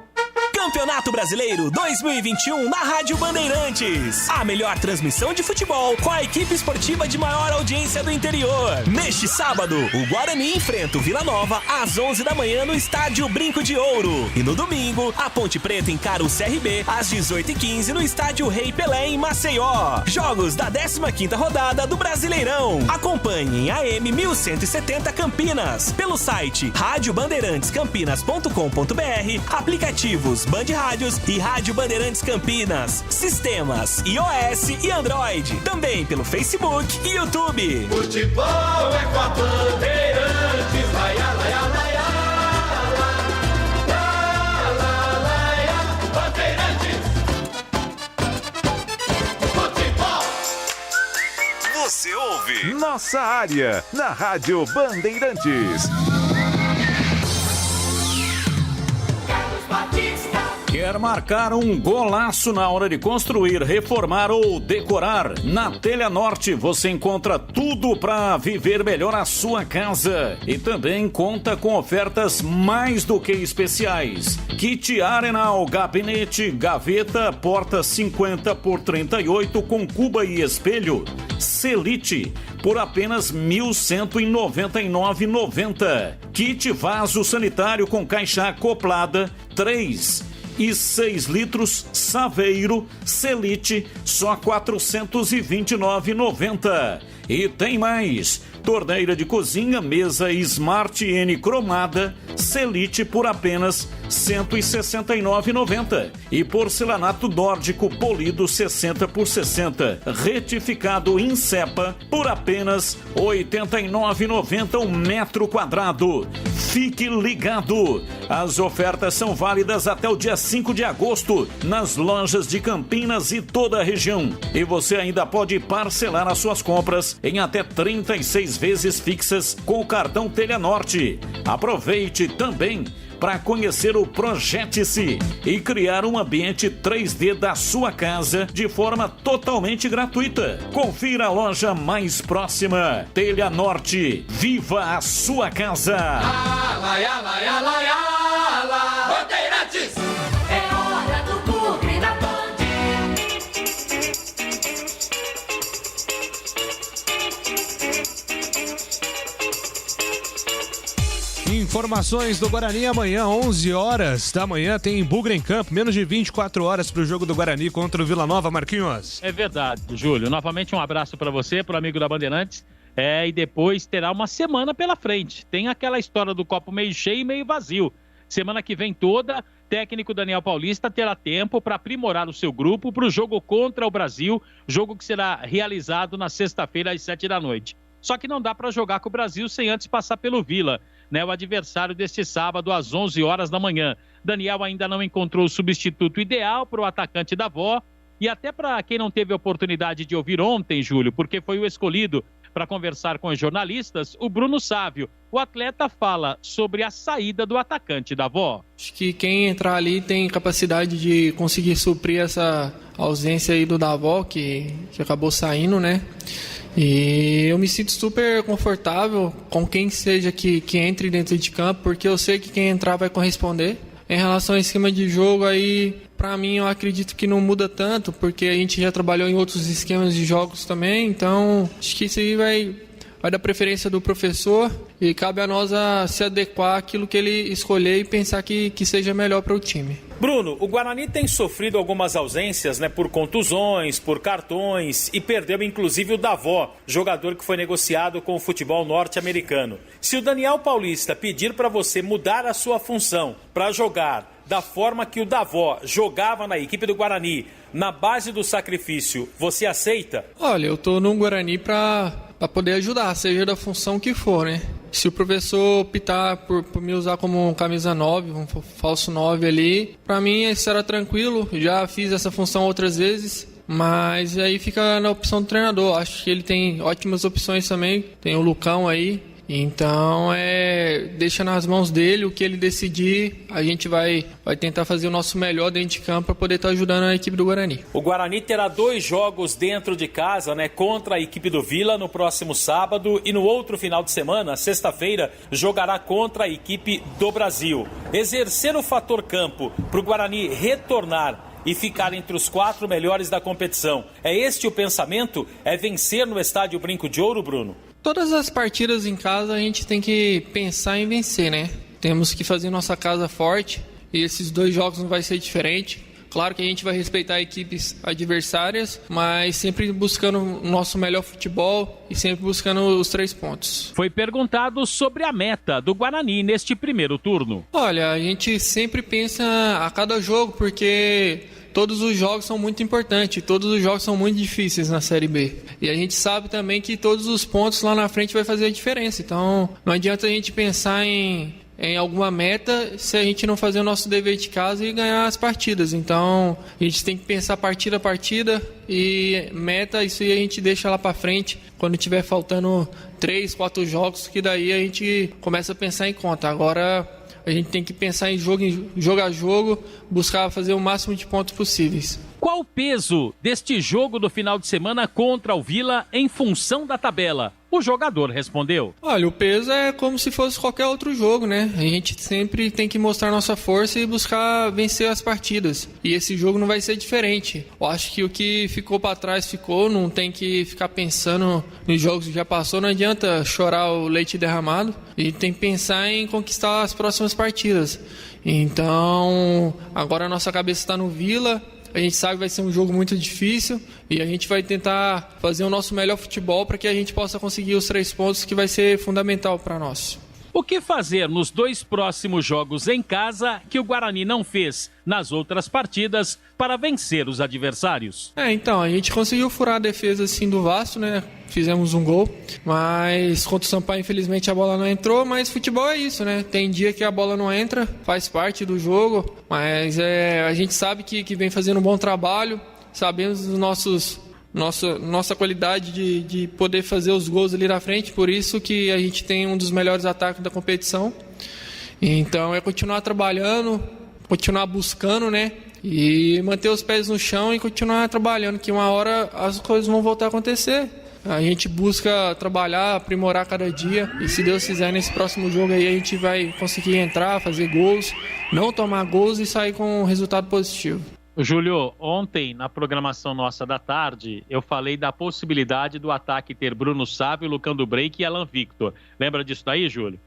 Campeonato Brasileiro 2021 na Rádio Bandeirantes. A melhor transmissão de futebol com a equipe esportiva de maior audiência do interior. Neste sábado, o Guarani enfrenta o Vila Nova às 11h no estádio Brinco de Ouro. E no domingo, a Ponte Preta encara o CRB às 18h15 no estádio Rei Pelé em Maceió. Jogos da 15ª rodada do Brasileirão. Acompanhe em AM 1170 Campinas pelo site radiobandeirantescampinas.com.br, aplicativos Band Rádios e Rádio Bandeirantes Campinas. Sistemas iOS e Android. Também pelo Facebook e YouTube. Futebol é com a Bandeirantes. Vai, laia, laia, Bandeirantes. Futebol. Você ouve Nossa Área na Rádio Bandeirantes. Quer marcar um golaço na hora de construir, reformar ou decorar? Na Telha Norte você encontra tudo para viver melhor a sua casa. E também conta com ofertas mais do que especiais. Kit Arenal, gabinete, gaveta, porta 50 por 38 com cuba e espelho. Celite, por apenas R$ 1.199,90. Kit vaso sanitário com caixa acoplada, 3 e 6 litros, Saveiro, Celite, só R$ 429,90. E tem mais, torneira de cozinha, mesa Smart N cromada, Celite por apenas R$ 169,90. E porcelanato nórdico polido 60 por 60, retificado em cepa por apenas R$ 89,90 um metro quadrado. Fique ligado, as ofertas são válidas até o dia 5 de agosto nas lojas de Campinas e toda a região. E você ainda pode parcelar as suas compras em até 36 vezes fixas com o cartão Telha Norte. Aproveite também para conhecer o Projete-se e criar um ambiente 3D da sua casa de forma totalmente gratuita. Confira a loja mais próxima. Telha Norte, viva a sua casa! Bandeirantes! É hora do Bugre da Band. Informações do Guarani amanhã, 11 horas da manhã, tem Bugre em campo, menos de 24 horas para o jogo do Guarani contra o Vila Nova, Marquinhos. É verdade, Júlio. Novamente um abraço para você, para o amigo da Bandeirantes. E depois terá uma semana pela frente. Tem aquela história do copo meio cheio e meio vazio. Semana que vem toda, técnico Daniel Paulista terá tempo para aprimorar o seu grupo para o jogo contra o Brasil, jogo que será realizado na sexta-feira às 7 da noite. Só que não dá para jogar com o Brasil sem antes passar pelo Vila, né? O adversário deste sábado às 11 horas da manhã. Daniel ainda não encontrou o substituto ideal para o atacante da Avó. E até para quem não teve a oportunidade de ouvir ontem, Júlio, porque foi o escolhido para conversar com os jornalistas, o Bruno Sávio. O atleta fala sobre a saída do atacante da Avó. Acho que quem entrar ali tem capacidade de conseguir suprir essa ausência aí do Davó, que acabou saindo, né? E eu me sinto super confortável com quem seja que entre dentro de campo, porque eu sei que quem entrar vai corresponder. Em relação ao esquema de jogo aí, pra mim eu acredito que não muda tanto, porque a gente já trabalhou em outros esquemas de jogos também, então acho que isso aí vai dar preferência do professor e cabe a nós a se adequar àquilo que ele escolher e pensar que seja melhor para o time. Bruno, o Guarani tem sofrido algumas ausências, né, por contusões, por cartões e perdeu inclusive o Davó, jogador que foi negociado com o futebol norte-americano. Se o Daniel Paulista pedir para você mudar a sua função para jogar da forma que o Davó jogava na equipe do Guarani, na base do sacrifício, você aceita? Olha, eu tô no Guarani para poder ajudar, seja da função que for, né? Se o professor optar por me usar como camisa 9, um falso 9 ali, pra mim isso era tranquilo, já fiz essa função outras vezes, mas aí fica na opção do treinador. Acho que ele tem ótimas opções também, tem o Lucão aí, então deixa nas mãos dele, o que ele decidir, a gente vai tentar fazer o nosso melhor dentro de campo para poder estar ajudando a equipe do Guarani. O Guarani terá 2 jogos dentro de casa, né, contra a equipe do Vila no próximo sábado e no outro final de semana, sexta-feira, jogará contra a equipe do Brasil. Exercer o fator campo para o Guarani retornar e ficar entre os 4 melhores da competição. É este o pensamento? É vencer no Estádio Brinco de Ouro, Bruno? Todas as partidas em casa a gente tem que pensar em vencer, né? Temos que fazer nossa casa forte e esses 2 jogos não vai ser diferente. Claro que a gente vai respeitar equipes adversárias, mas sempre buscando o nosso melhor futebol e sempre buscando os 3 pontos. Foi perguntado sobre a meta do Guarani neste primeiro turno. Olha, a gente sempre pensa a cada jogo, porque todos os jogos são muito importantes, todos os jogos são muito difíceis na Série B. E a gente sabe também que todos os pontos lá na frente vai fazer a diferença. Então, não adianta a gente pensar em alguma meta se a gente não fazer o nosso dever de casa e ganhar as partidas. Então, a gente tem que pensar partida a partida e meta, isso aí a gente deixa lá para frente, quando tiver faltando 3, 4 jogos, que daí a gente começa a pensar em conta. Agora, a gente tem que pensar em jogo a jogo, buscar fazer o máximo de pontos possíveis. Qual o peso deste jogo do final de semana contra o Vila em função da tabela? O jogador respondeu. Olha, o peso é como se fosse qualquer outro jogo, né? A gente sempre tem que mostrar nossa força e buscar vencer as partidas. E esse jogo não vai ser diferente. Eu acho que o que ficou para trás ficou, não tem que ficar pensando nos jogos que já passou, não adianta chorar o leite derramado. A gente tem que pensar em conquistar as próximas partidas. Então, agora a nossa cabeça está no Vila. A gente sabe que vai ser um jogo muito difícil e a gente vai tentar fazer o nosso melhor futebol para que a gente possa conseguir os 3 pontos, que vai ser fundamental para nós. O que fazer nos 2 próximos jogos em casa que o Guarani não fez nas outras partidas para vencer os adversários? Então, a gente conseguiu furar a defesa assim do Vasco, né? Fizemos um gol, mas contra o Sampaio infelizmente a bola não entrou, mas futebol é isso, né? Tem dia que a bola não entra, faz parte do jogo, mas a gente sabe que vem fazendo um bom trabalho, sabemos dos nossa qualidade de poder fazer os gols ali na frente, por isso que a gente tem um dos melhores ataques da competição. Então é continuar trabalhando, continuar buscando, né? E manter os pés no chão e continuar trabalhando, que uma hora as coisas vão voltar a acontecer. A gente busca trabalhar, aprimorar cada dia e se Deus quiser nesse próximo jogo aí a gente vai conseguir entrar, fazer gols, não tomar gols e sair com um resultado positivo. Júlio, ontem na programação nossa da tarde, eu falei da possibilidade do ataque ter Bruno Sávio, Lucão do Break e Alan Victor. Lembra disso daí, Júlio?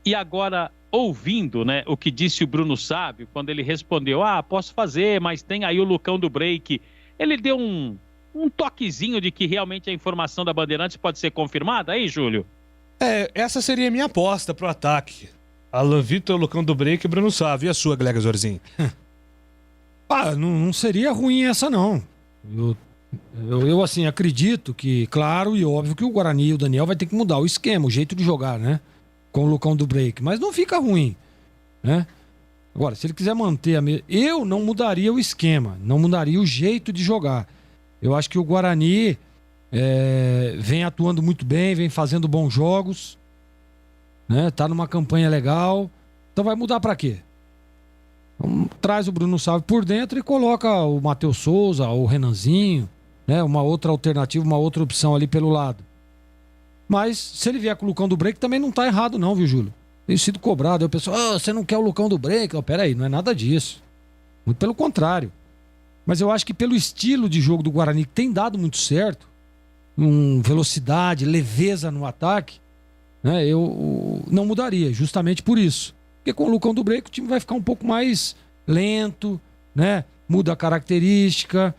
E agora, ouvindo, né, o que disse o Bruno Sávio, quando ele respondeu, posso fazer, mas tem aí o Lucão do Break, ele deu um toquezinho de que realmente a informação da Bandeirantes pode ser confirmada aí, Júlio? Essa seria a minha aposta pro ataque. Alan Victor, Lucão do Break e Bruno Sávio. E a sua, Glega Zorzinho? Não seria ruim essa, não. Eu assim, acredito que, claro e óbvio, que o Guarani e o Daniel vai ter que mudar o esquema, o jeito de jogar, né? Com o Lucão do Break. Mas não fica ruim, né? Agora, se ele quiser manter eu não mudaria o esquema, não mudaria o jeito de jogar. Eu acho que o Guarani vem atuando muito bem, vem fazendo bons jogos, né? Tá numa campanha legal. Então vai mudar pra quê? Traz o Bruno Sávio por dentro e coloca o Matheus Souza, o Renanzinho, né? Uma outra alternativa, uma outra opção ali pelo lado. Mas se ele vier com o Lucão do Break também não tá errado não, viu, Júlio? Tem sido cobrado, aí o pessoal, você não quer o Lucão do Break? Peraí, não é nada disso. Muito pelo contrário. Mas eu acho que pelo estilo de jogo do Guarani, que tem dado muito certo, velocidade, leveza no ataque, né? Eu não mudaria, justamente por isso. Porque com o Lucão do Break o time vai ficar um pouco mais lento, né? Muda a característica.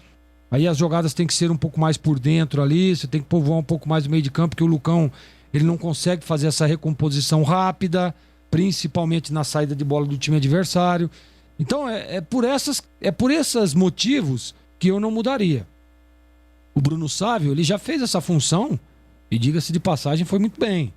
Aí as jogadas têm que ser um pouco mais por dentro ali. Você tem que povoar um pouco mais o meio de campo, porque o Lucão ele não consegue fazer essa recomposição rápida, principalmente na saída de bola do time adversário. Então é por esses motivos que eu não mudaria. O Bruno Sávio ele já fez essa função e, diga-se de passagem, foi muito bem.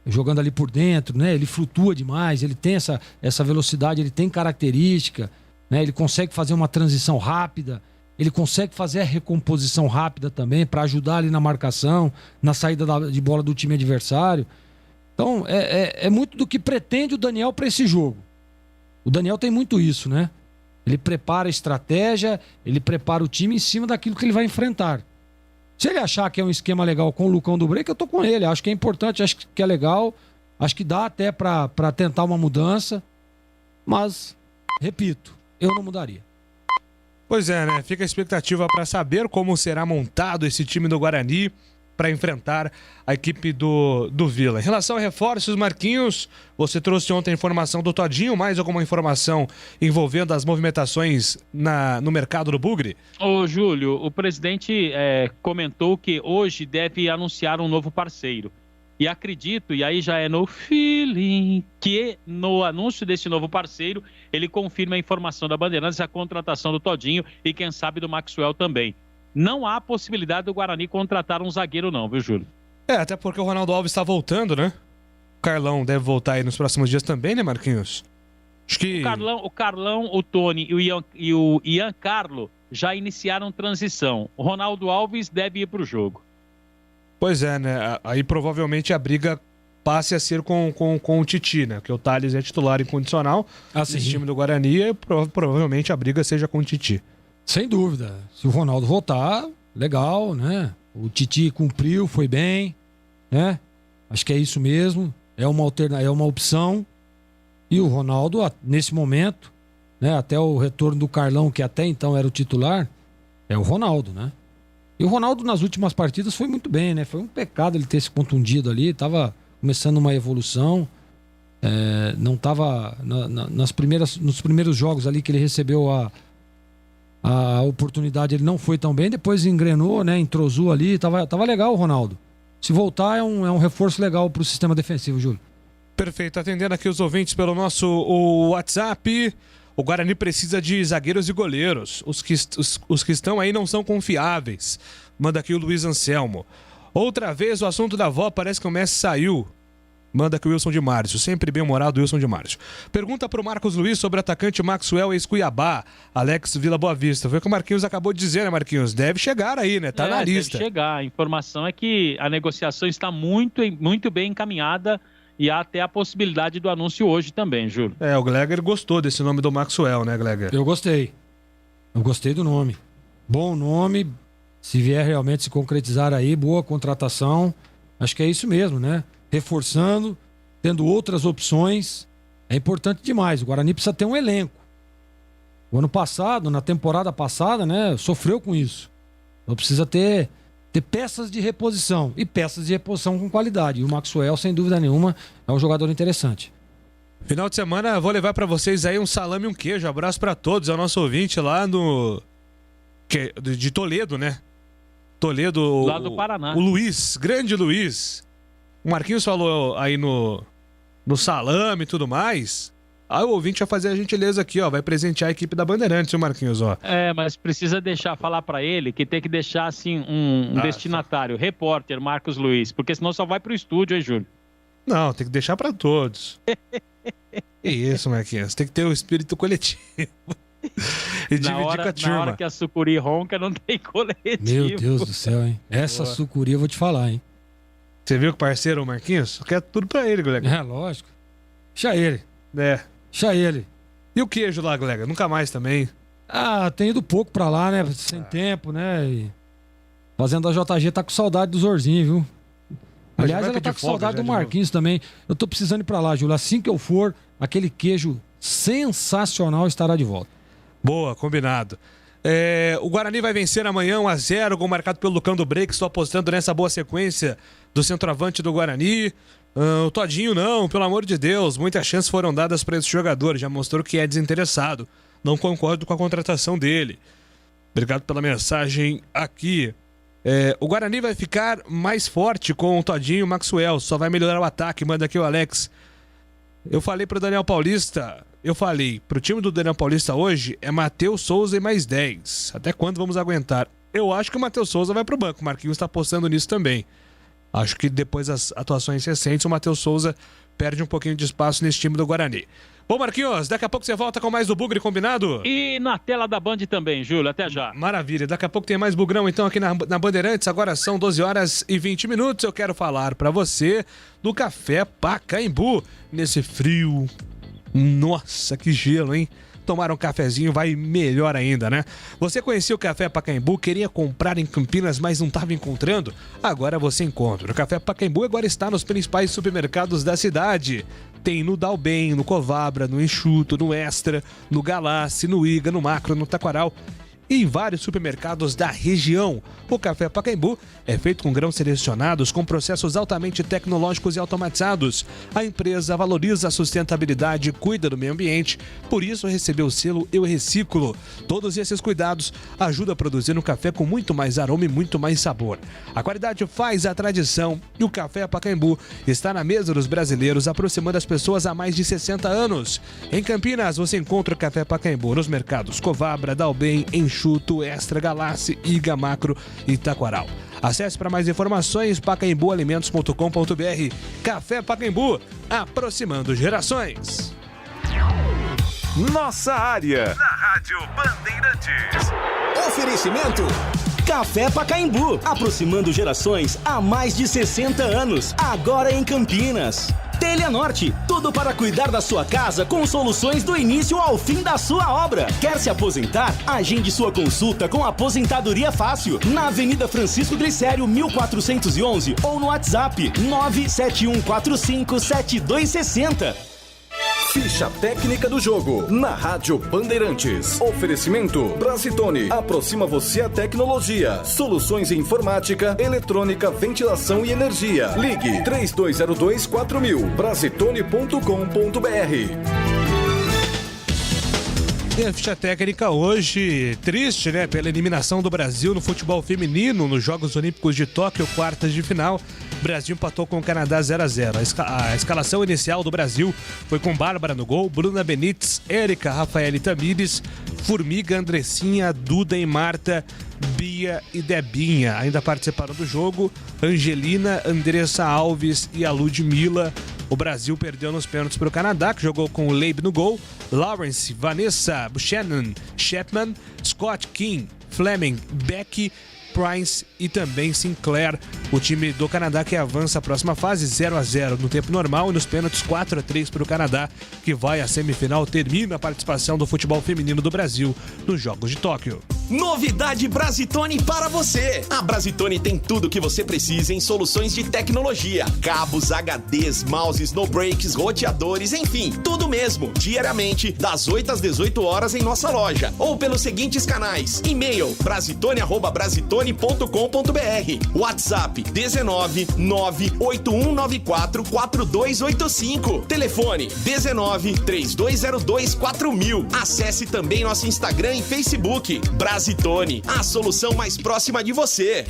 Jogando ali por dentro, né? Ele flutua demais, ele tem essa velocidade, ele tem característica, né? Ele consegue fazer uma transição rápida, ele consegue fazer a recomposição rápida também para ajudar ali na marcação, na saída de bola do time adversário. Então, é muito do que pretende o Daniel para esse jogo. O Daniel tem muito isso, né? Ele prepara a estratégia, ele prepara o time em cima daquilo que ele vai enfrentar. Se ele achar que é um esquema legal com o Lucão do Break, eu tô com ele. Acho que é importante, acho que é legal. Acho que dá até pra tentar uma mudança. Mas, repito, eu não mudaria. Pois é, né? Fica a expectativa para saber como será montado esse time do Guarani para enfrentar a equipe do Vila. Em relação a reforços, Marquinhos, você trouxe ontem a informação do Todinho, mais alguma informação envolvendo as movimentações no mercado do Bugre? Ô, Júlio, o presidente comentou que hoje deve anunciar um novo parceiro. E acredito, e aí já é no feeling, que no anúncio desse novo parceiro, ele confirma a informação da Bandeirantes, a contratação do Todinho e quem sabe do Maxwell também. Não há possibilidade do Guarani contratar um zagueiro não, viu, Júlio? Até porque o Ronaldo Alves está voltando, né? O Carlão deve voltar aí nos próximos dias também, né, Marquinhos? Acho que... O Carlão, o Tony e o Ian Carlo já iniciaram transição. O Ronaldo Alves deve ir para o jogo. Pois é, né? Aí provavelmente a briga passe a ser com o Titi, né? Porque o Thales é titular incondicional nesse time do Guarani e provavelmente a briga seja com o Titi. Sem dúvida. Se o Ronaldo voltar, legal, né? O Titi cumpriu, foi bem, né? Acho que é isso mesmo. É uma opção. E o Ronaldo, nesse momento, né? Até o retorno do Carlão, que até então era o titular, é o Ronaldo, né? E o Ronaldo nas últimas partidas foi muito bem, né? Foi um pecado ele ter se contundido ali, tava começando uma evolução. Não tava nos primeiros jogos ali que ele recebeu a oportunidade, ele não foi tão bem, depois engrenou, né? Entrosou ali, tava legal o Ronaldo. Se voltar é um reforço legal pro sistema defensivo, Júlio. Perfeito, atendendo aqui os ouvintes pelo nosso WhatsApp, o Guarani precisa de zagueiros e goleiros. Os que estão aí não são confiáveis. Manda aqui o Luiz Anselmo. Outra vez o assunto da avó, parece que o Messi saiu. Manda aqui o Wilson de Márcio, sempre bem-humorado Wilson de Márcio. Pergunta pro Marcos Luiz sobre o atacante Maxwell ex-Cuiabá, Alex Vila Boa Vista. Foi o que o Marquinhos acabou de dizer, né, Marquinhos? Deve chegar aí, né? Tá na lista. Deve chegar. A informação é que a negociação está muito, muito bem encaminhada e há até a possibilidade do anúncio hoje também, Júlio. O Gleger gostou desse nome do Maxwell, né, Gleger? Eu gostei do nome. Bom nome, se vier realmente se concretizar aí, boa contratação. Acho que é isso mesmo, né? Reforçando, tendo outras opções, é importante demais. O Guarani precisa ter um elenco. O ano passado, na temporada passada, né, sofreu com isso. Então precisa ter peças de reposição e peças de reposição com qualidade. E o Maxwell, sem dúvida nenhuma, é um jogador interessante. Final de semana, vou levar pra vocês aí um salame e um queijo. Abraço pra todos. É o nosso ouvinte lá de Toledo, né? Toledo. Lá do Paraná. O Luiz, grande Luiz. O Marquinhos falou aí no salame e tudo mais. Aí o ouvinte vai fazer a gentileza aqui, ó. Vai presentear a equipe da Bandeirantes, o Marquinhos, ó. Mas precisa falar pra ele que tem que deixar, assim, um destinatário, repórter Marcos Luiz, porque senão só vai pro estúdio, hein, Júlio? Não, tem que deixar pra todos. Que isso, Marquinhos. Tem que ter o espírito coletivo. E dividir com a turma. Na hora que a sucuri ronca, não tem coletivo. Meu Deus do céu, hein? Essa sucuri eu vou te falar, hein? Você viu que o parceiro, o Marquinhos? Quer tudo pra ele, Glega. Lógico. Deixa ele. Deixa ele. E o queijo lá, Glega? Nunca mais também. Tem ido pouco pra lá, né? Sem tempo, né? E... Fazendo a JG tá com saudade do Zorzinho, viu? Aliás, ela tá com saudade do Marquinhos também. Eu tô precisando ir pra lá, Júlio. Assim que eu for, aquele queijo sensacional estará de volta. Boa, combinado. O Guarani vai vencer amanhã 1-0, gol marcado pelo Lucão do Break. Estou apostando nessa boa sequência do centroavante do Guarani. O Todinho não, pelo amor de Deus. Muitas chances foram dadas para esse jogador. Já mostrou que é desinteressado. Não concordo com a contratação dele. Obrigado pela mensagem aqui. O Guarani vai ficar mais forte com o Todinho e o Maxwell. Só vai melhorar o ataque. Manda aqui o Alex. Eu falei pro Daniel Paulista... pro time do Daniel Paulista hoje é Matheus Souza e mais 10. Até quando vamos aguentar? Eu acho que o Matheus Souza vai pro banco. O Marquinhos está apostando nisso também. Acho que depois das atuações recentes, o Matheus Souza perde um pouquinho de espaço nesse time do Guarani. Bom, Marquinhos, daqui a pouco você volta com mais do Bugre, combinado? E na tela da Band também, Júlio. Até já. Maravilha. Daqui a pouco tem mais Bugrão, então, aqui na Bandeirantes. Agora são 12h20. Eu quero falar pra você do Café Pacaembu. Nesse frio... Nossa, que gelo, hein? Tomar um cafezinho vai melhor ainda, né? Você conhecia o Café Pacaembu, queria comprar em Campinas, mas não estava encontrando? Agora você encontra. O Café Pacaembu agora está nos principais supermercados da cidade. Tem no Dalben, no Covabra, no Enxuto, no Extra, no Galassi, no Iga, no Macro, no Taquaral e em vários supermercados da região. O Café Pacaembu é feito com grãos selecionados com processos altamente tecnológicos e automatizados. A empresa valoriza a sustentabilidade e cuida do meio ambiente, por isso recebeu o selo Eu Reciclo. Todos esses cuidados ajudam a produzir um café com muito mais aroma e muito mais sabor. A qualidade faz a tradição e o Café Pacaembu está na mesa dos brasileiros, aproximando as pessoas há mais de 60 anos. Em Campinas, você encontra o Café Pacaembu nos mercados Covabra, Dalben, Enxuto, Extra, Galassi, Iga, Macro e Taquaral. Acesse para mais informações pacaembualimentos.com.br. Café Pacaembu, aproximando gerações. Nossa área, na Rádio Bandeirantes. Oferecimento Café Pacaembu, aproximando gerações há mais de 60 anos, agora em Campinas. Telha Norte, tudo para cuidar da sua casa com soluções do início ao fim da sua obra. Quer se aposentar? Agende sua consulta com Aposentadoria Fácil, na Avenida Francisco Glicério, 1411 ou no WhatsApp 971457260. Ficha técnica do jogo, na Rádio Bandeirantes. Oferecimento Brasitone, aproxima você a tecnologia. Soluções em informática, eletrônica, ventilação e energia. Ligue 3202-4000, brasitone.com.br. E a ficha técnica hoje, triste, né? Pela eliminação do Brasil no futebol feminino nos Jogos Olímpicos de Tóquio, quartas de final. O Brasil empatou com o Canadá 0-0. A escalação inicial do Brasil foi com Bárbara no gol, Bruna Benites, Érica, Rafaele Tamires, Formiga, Andressinha, Duda e Marta, Bia e Debinha. Ainda participaram do jogo Angelina, Andressa Alves e a Ludmilla. O Brasil perdeu nos pênaltis para o Canadá, que jogou com o Leib no gol, Lawrence, Vanessa, Buchanan, Chapman, Scott King, Fleming, Beck, Prince e também Sinclair. O time do Canadá que avança a próxima fase 0-0 no tempo normal e nos pênaltis 4-3 para o Canadá, que vai à semifinal, termina a participação do futebol feminino do Brasil nos Jogos de Tóquio. Novidade Brasitone para você! A Brasitone tem tudo o que você precisa em soluções de tecnologia. Cabos, HDs, mouses, no breaks, roteadores, enfim, tudo mesmo. Diariamente, das 8 às 18 horas em nossa loja. Ou pelos seguintes canais. E-mail brasitone@brasitone.com.br. WhatsApp 19 98194 4285. Telefone 19 3202 4000. Acesse também nosso Instagram e Facebook. Brasitone, a solução mais próxima de você.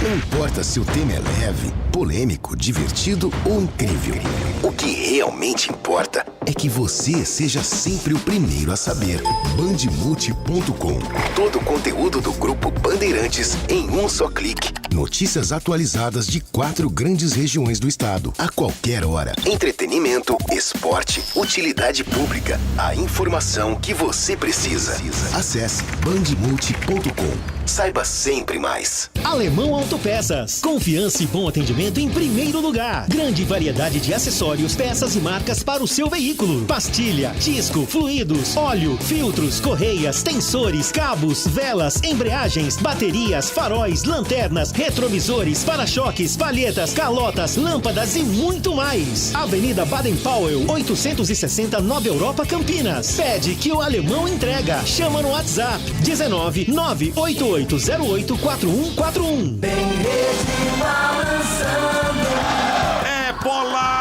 Não importa se o tema é leve, polêmico, divertido ou incrível. O que realmente importa é que você seja sempre o primeiro a saber. Bandemulti.com. Todo o conteúdo do Grupo Bandeirantes em um só clique. Notícias atualizadas de 4 grandes regiões do estado, a qualquer hora. Entretenimento, esporte, utilidade pública. A informação que você precisa. Acesse bandemulti.com. Saiba sempre mais. Alemão Autopeças. Confiança e bom atendimento em primeiro lugar. Grande variedade de acessórios, peças e marcas para o seu veículo. Pastilha, disco, fluidos, óleo, filtros, correias, tensores, cabos, velas, embreagens, baterias, faróis, lanternas, retrovisores, para-choques, palhetas, calotas, lâmpadas e muito mais. Avenida Baden-Powell, 860 Nova Europa, Campinas. Pede que o Alemão entrega. Chama no WhatsApp 19 988084141. É bola!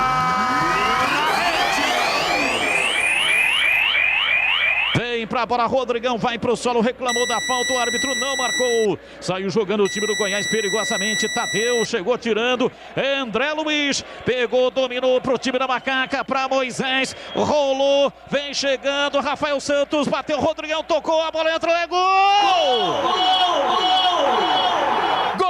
Vem pra bola, Rodrigão vai pro solo, reclamou da falta, o árbitro não marcou. Saiu jogando o time do Goiás perigosamente. Tadeu chegou tirando. André Luiz pegou, dominou pro time da Macaca, pra Moisés. Rolou, vem chegando. Rafael Santos bateu, Rodrigão tocou, a bola entrou, é gol! Gol!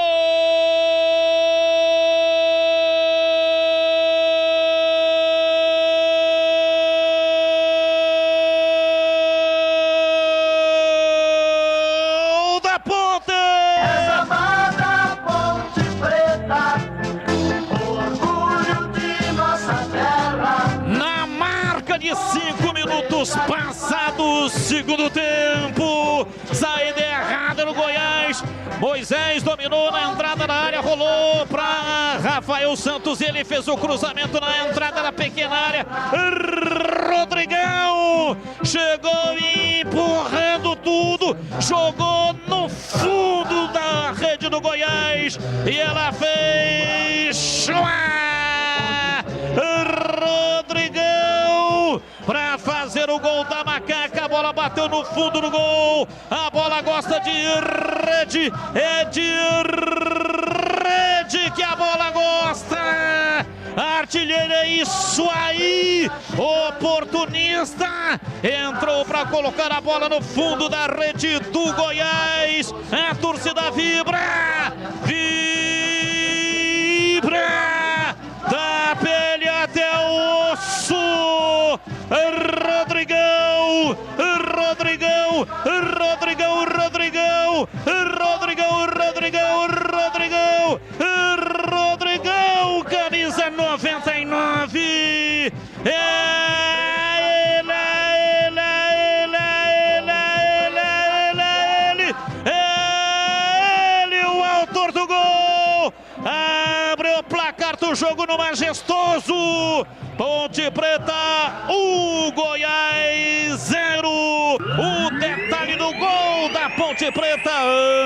Passados, segundo tempo, saída errada no Goiás. Moisés dominou na entrada da área, rolou para Rafael Santos, ele fez o cruzamento na entrada da pequena área. Rodrigão chegou empurrando tudo, jogou no fundo da rede do Goiás e ela fez Rodrigão para fazer o gol da Macaca. A bola bateu no fundo do gol, a bola gosta de rede, é de rede que a bola gosta. Artilheiro, é isso aí, oportunista, entrou para colocar a bola no fundo da rede do Goiás. A torcida vibra, da pele até o osso. Rodrigão, camisa 99. Ele, o autor do gol, abre o placar do jogo no majestoso. Ponte Preta 1, Goiás 0. O detalhe do gol da Ponte Preta,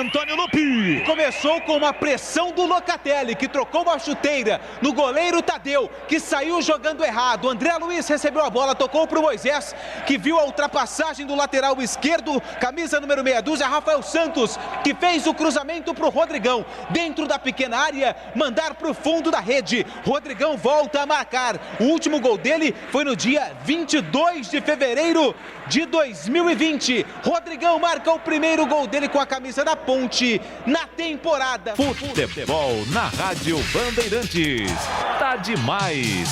Antônio Lupi. Começou com uma pressão do Locatelli, que trocou uma chuteira no goleiro Tadeu, que saiu jogando errado. André Luiz recebeu a bola, tocou para o Moisés, que viu a ultrapassagem do lateral esquerdo, camisa número meia dúzia, Rafael Santos, que fez o cruzamento para o Rodrigão. Dentro da pequena área, mandar para o fundo da rede. Rodrigão volta a marcar. O último gol dele foi no dia 22 de fevereiro de 2020. Rodrigão marca o primeiro gol dele com a camisa da Ponte na temporada. Futebol na Rádio Bandeirantes. Tá demais.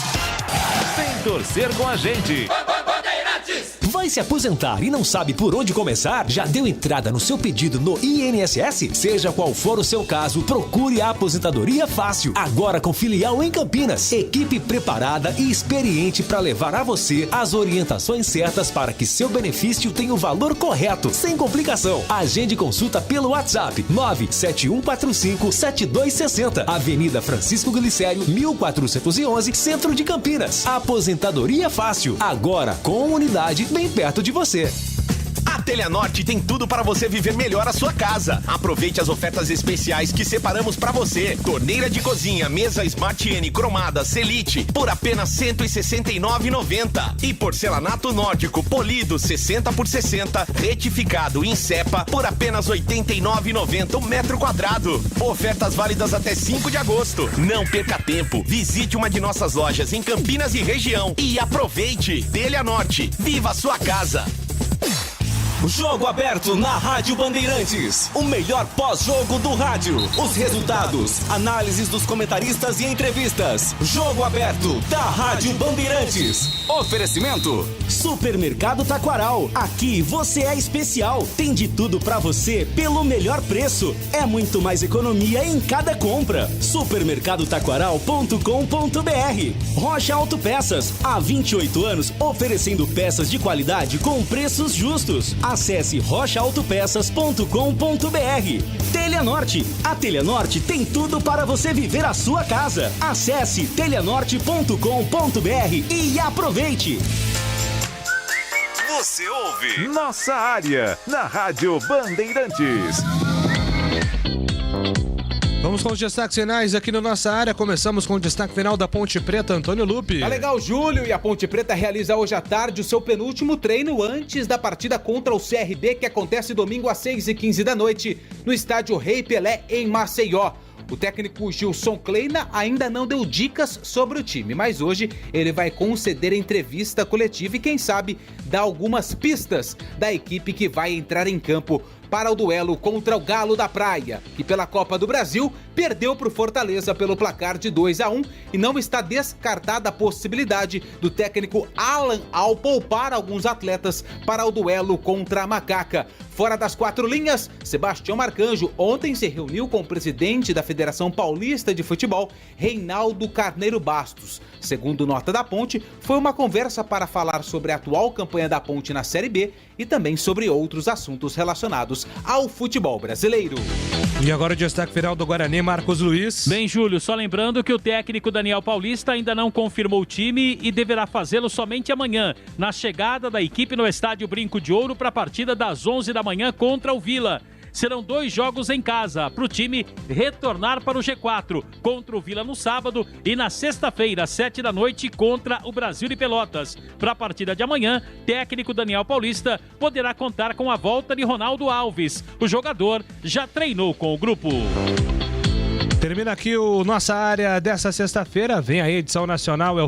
Vem torcer com a gente. Vai se aposentar e não sabe por onde começar? Já deu entrada no seu pedido no INSS? Seja qual for o seu caso, procure a Aposentadoria Fácil. Agora com filial em Campinas. Equipe preparada e experiente para levar a você as orientações certas para que seu benefício tenha o valor correto, sem complicação. Agende consulta pelo WhatsApp 971457260. Avenida Francisco Glicério, 1411, Centro de Campinas. Aposentadoria Fácil. Agora com unidade bem perto de você. A Teleanorte tem tudo para você viver melhor a sua casa. Aproveite as ofertas especiais que separamos para você. Torneira de cozinha, mesa Smart N cromada Selite por apenas R$ 169,90. E porcelanato nórdico polido 60 por 60, retificado em cepa por apenas R$ 89,90 o metro quadrado. Ofertas válidas até 5 de agosto. Não perca tempo. Visite uma de nossas lojas em Campinas e região e aproveite. Teleanorte, viva a sua casa. Jogo aberto na Rádio Bandeirantes. O melhor pós-jogo do rádio. Os resultados, análises dos comentaristas e entrevistas. Jogo aberto da Rádio Bandeirantes. Oferecimento: Supermercado Taquaral. Aqui você é especial. Tem de tudo pra você pelo melhor preço. É muito mais economia em cada compra. Supermercadotaquaral.com.br. Rocha Autopeças. Há 28 anos oferecendo peças de qualidade com preços justos. Acesse rochaautopeças.com.br. Teleanorte. A Teleanorte tem tudo para você viver a sua casa. Acesse teleanorte.com.br e aproveite. Você ouve Nossa Área na Rádio Bandeirantes. Vamos com os destaques finais aqui na nossa área. Começamos com o destaque final da Ponte Preta, Antônio Lupi. Tá legal, Júlio. E a Ponte Preta realiza hoje à tarde o seu penúltimo treino antes da partida contra o CRB, que acontece domingo às 6h15 da noite, no estádio Rei Pelé, em Maceió. O técnico Gilson Kleina ainda não deu dicas sobre o time, mas hoje ele vai conceder entrevista coletiva e, quem sabe, dar algumas pistas da equipe que vai entrar em campo para o duelo contra o Galo da Praia, que pela Copa do Brasil perdeu para o Fortaleza pelo placar de 2-1 e não está descartada a possibilidade do técnico Alan ao poupar alguns atletas para o duelo contra a Macaca. Fora das quatro linhas, Sebastião Marcanjo ontem se reuniu com o presidente da Federação Paulista de Futebol, Reinaldo Carneiro Bastos. Segundo nota da Ponte, foi uma conversa para falar sobre a atual campanha da Ponte na Série B e também sobre outros assuntos relacionados relacionados ao futebol brasileiro. E agora o destaque final do Guarani, Marcos Luiz. Bem, Júlio, só lembrando que o técnico Daniel Paulista ainda não confirmou o time e deverá fazê-lo somente amanhã, na chegada da equipe no estádio Brinco de Ouro para a partida das 11 da manhã contra o Vila. Serão 2 jogos em casa para o time retornar para o G4, contra o Vila no sábado e na sexta-feira, às 7 da noite, contra o Brasil de Pelotas. Para a partida de amanhã, técnico Daniel Paulista poderá contar com a volta de Ronaldo Alves. O jogador já treinou com o grupo. Termina aqui o Nossa Área dessa sexta-feira. Vem a edição nacional.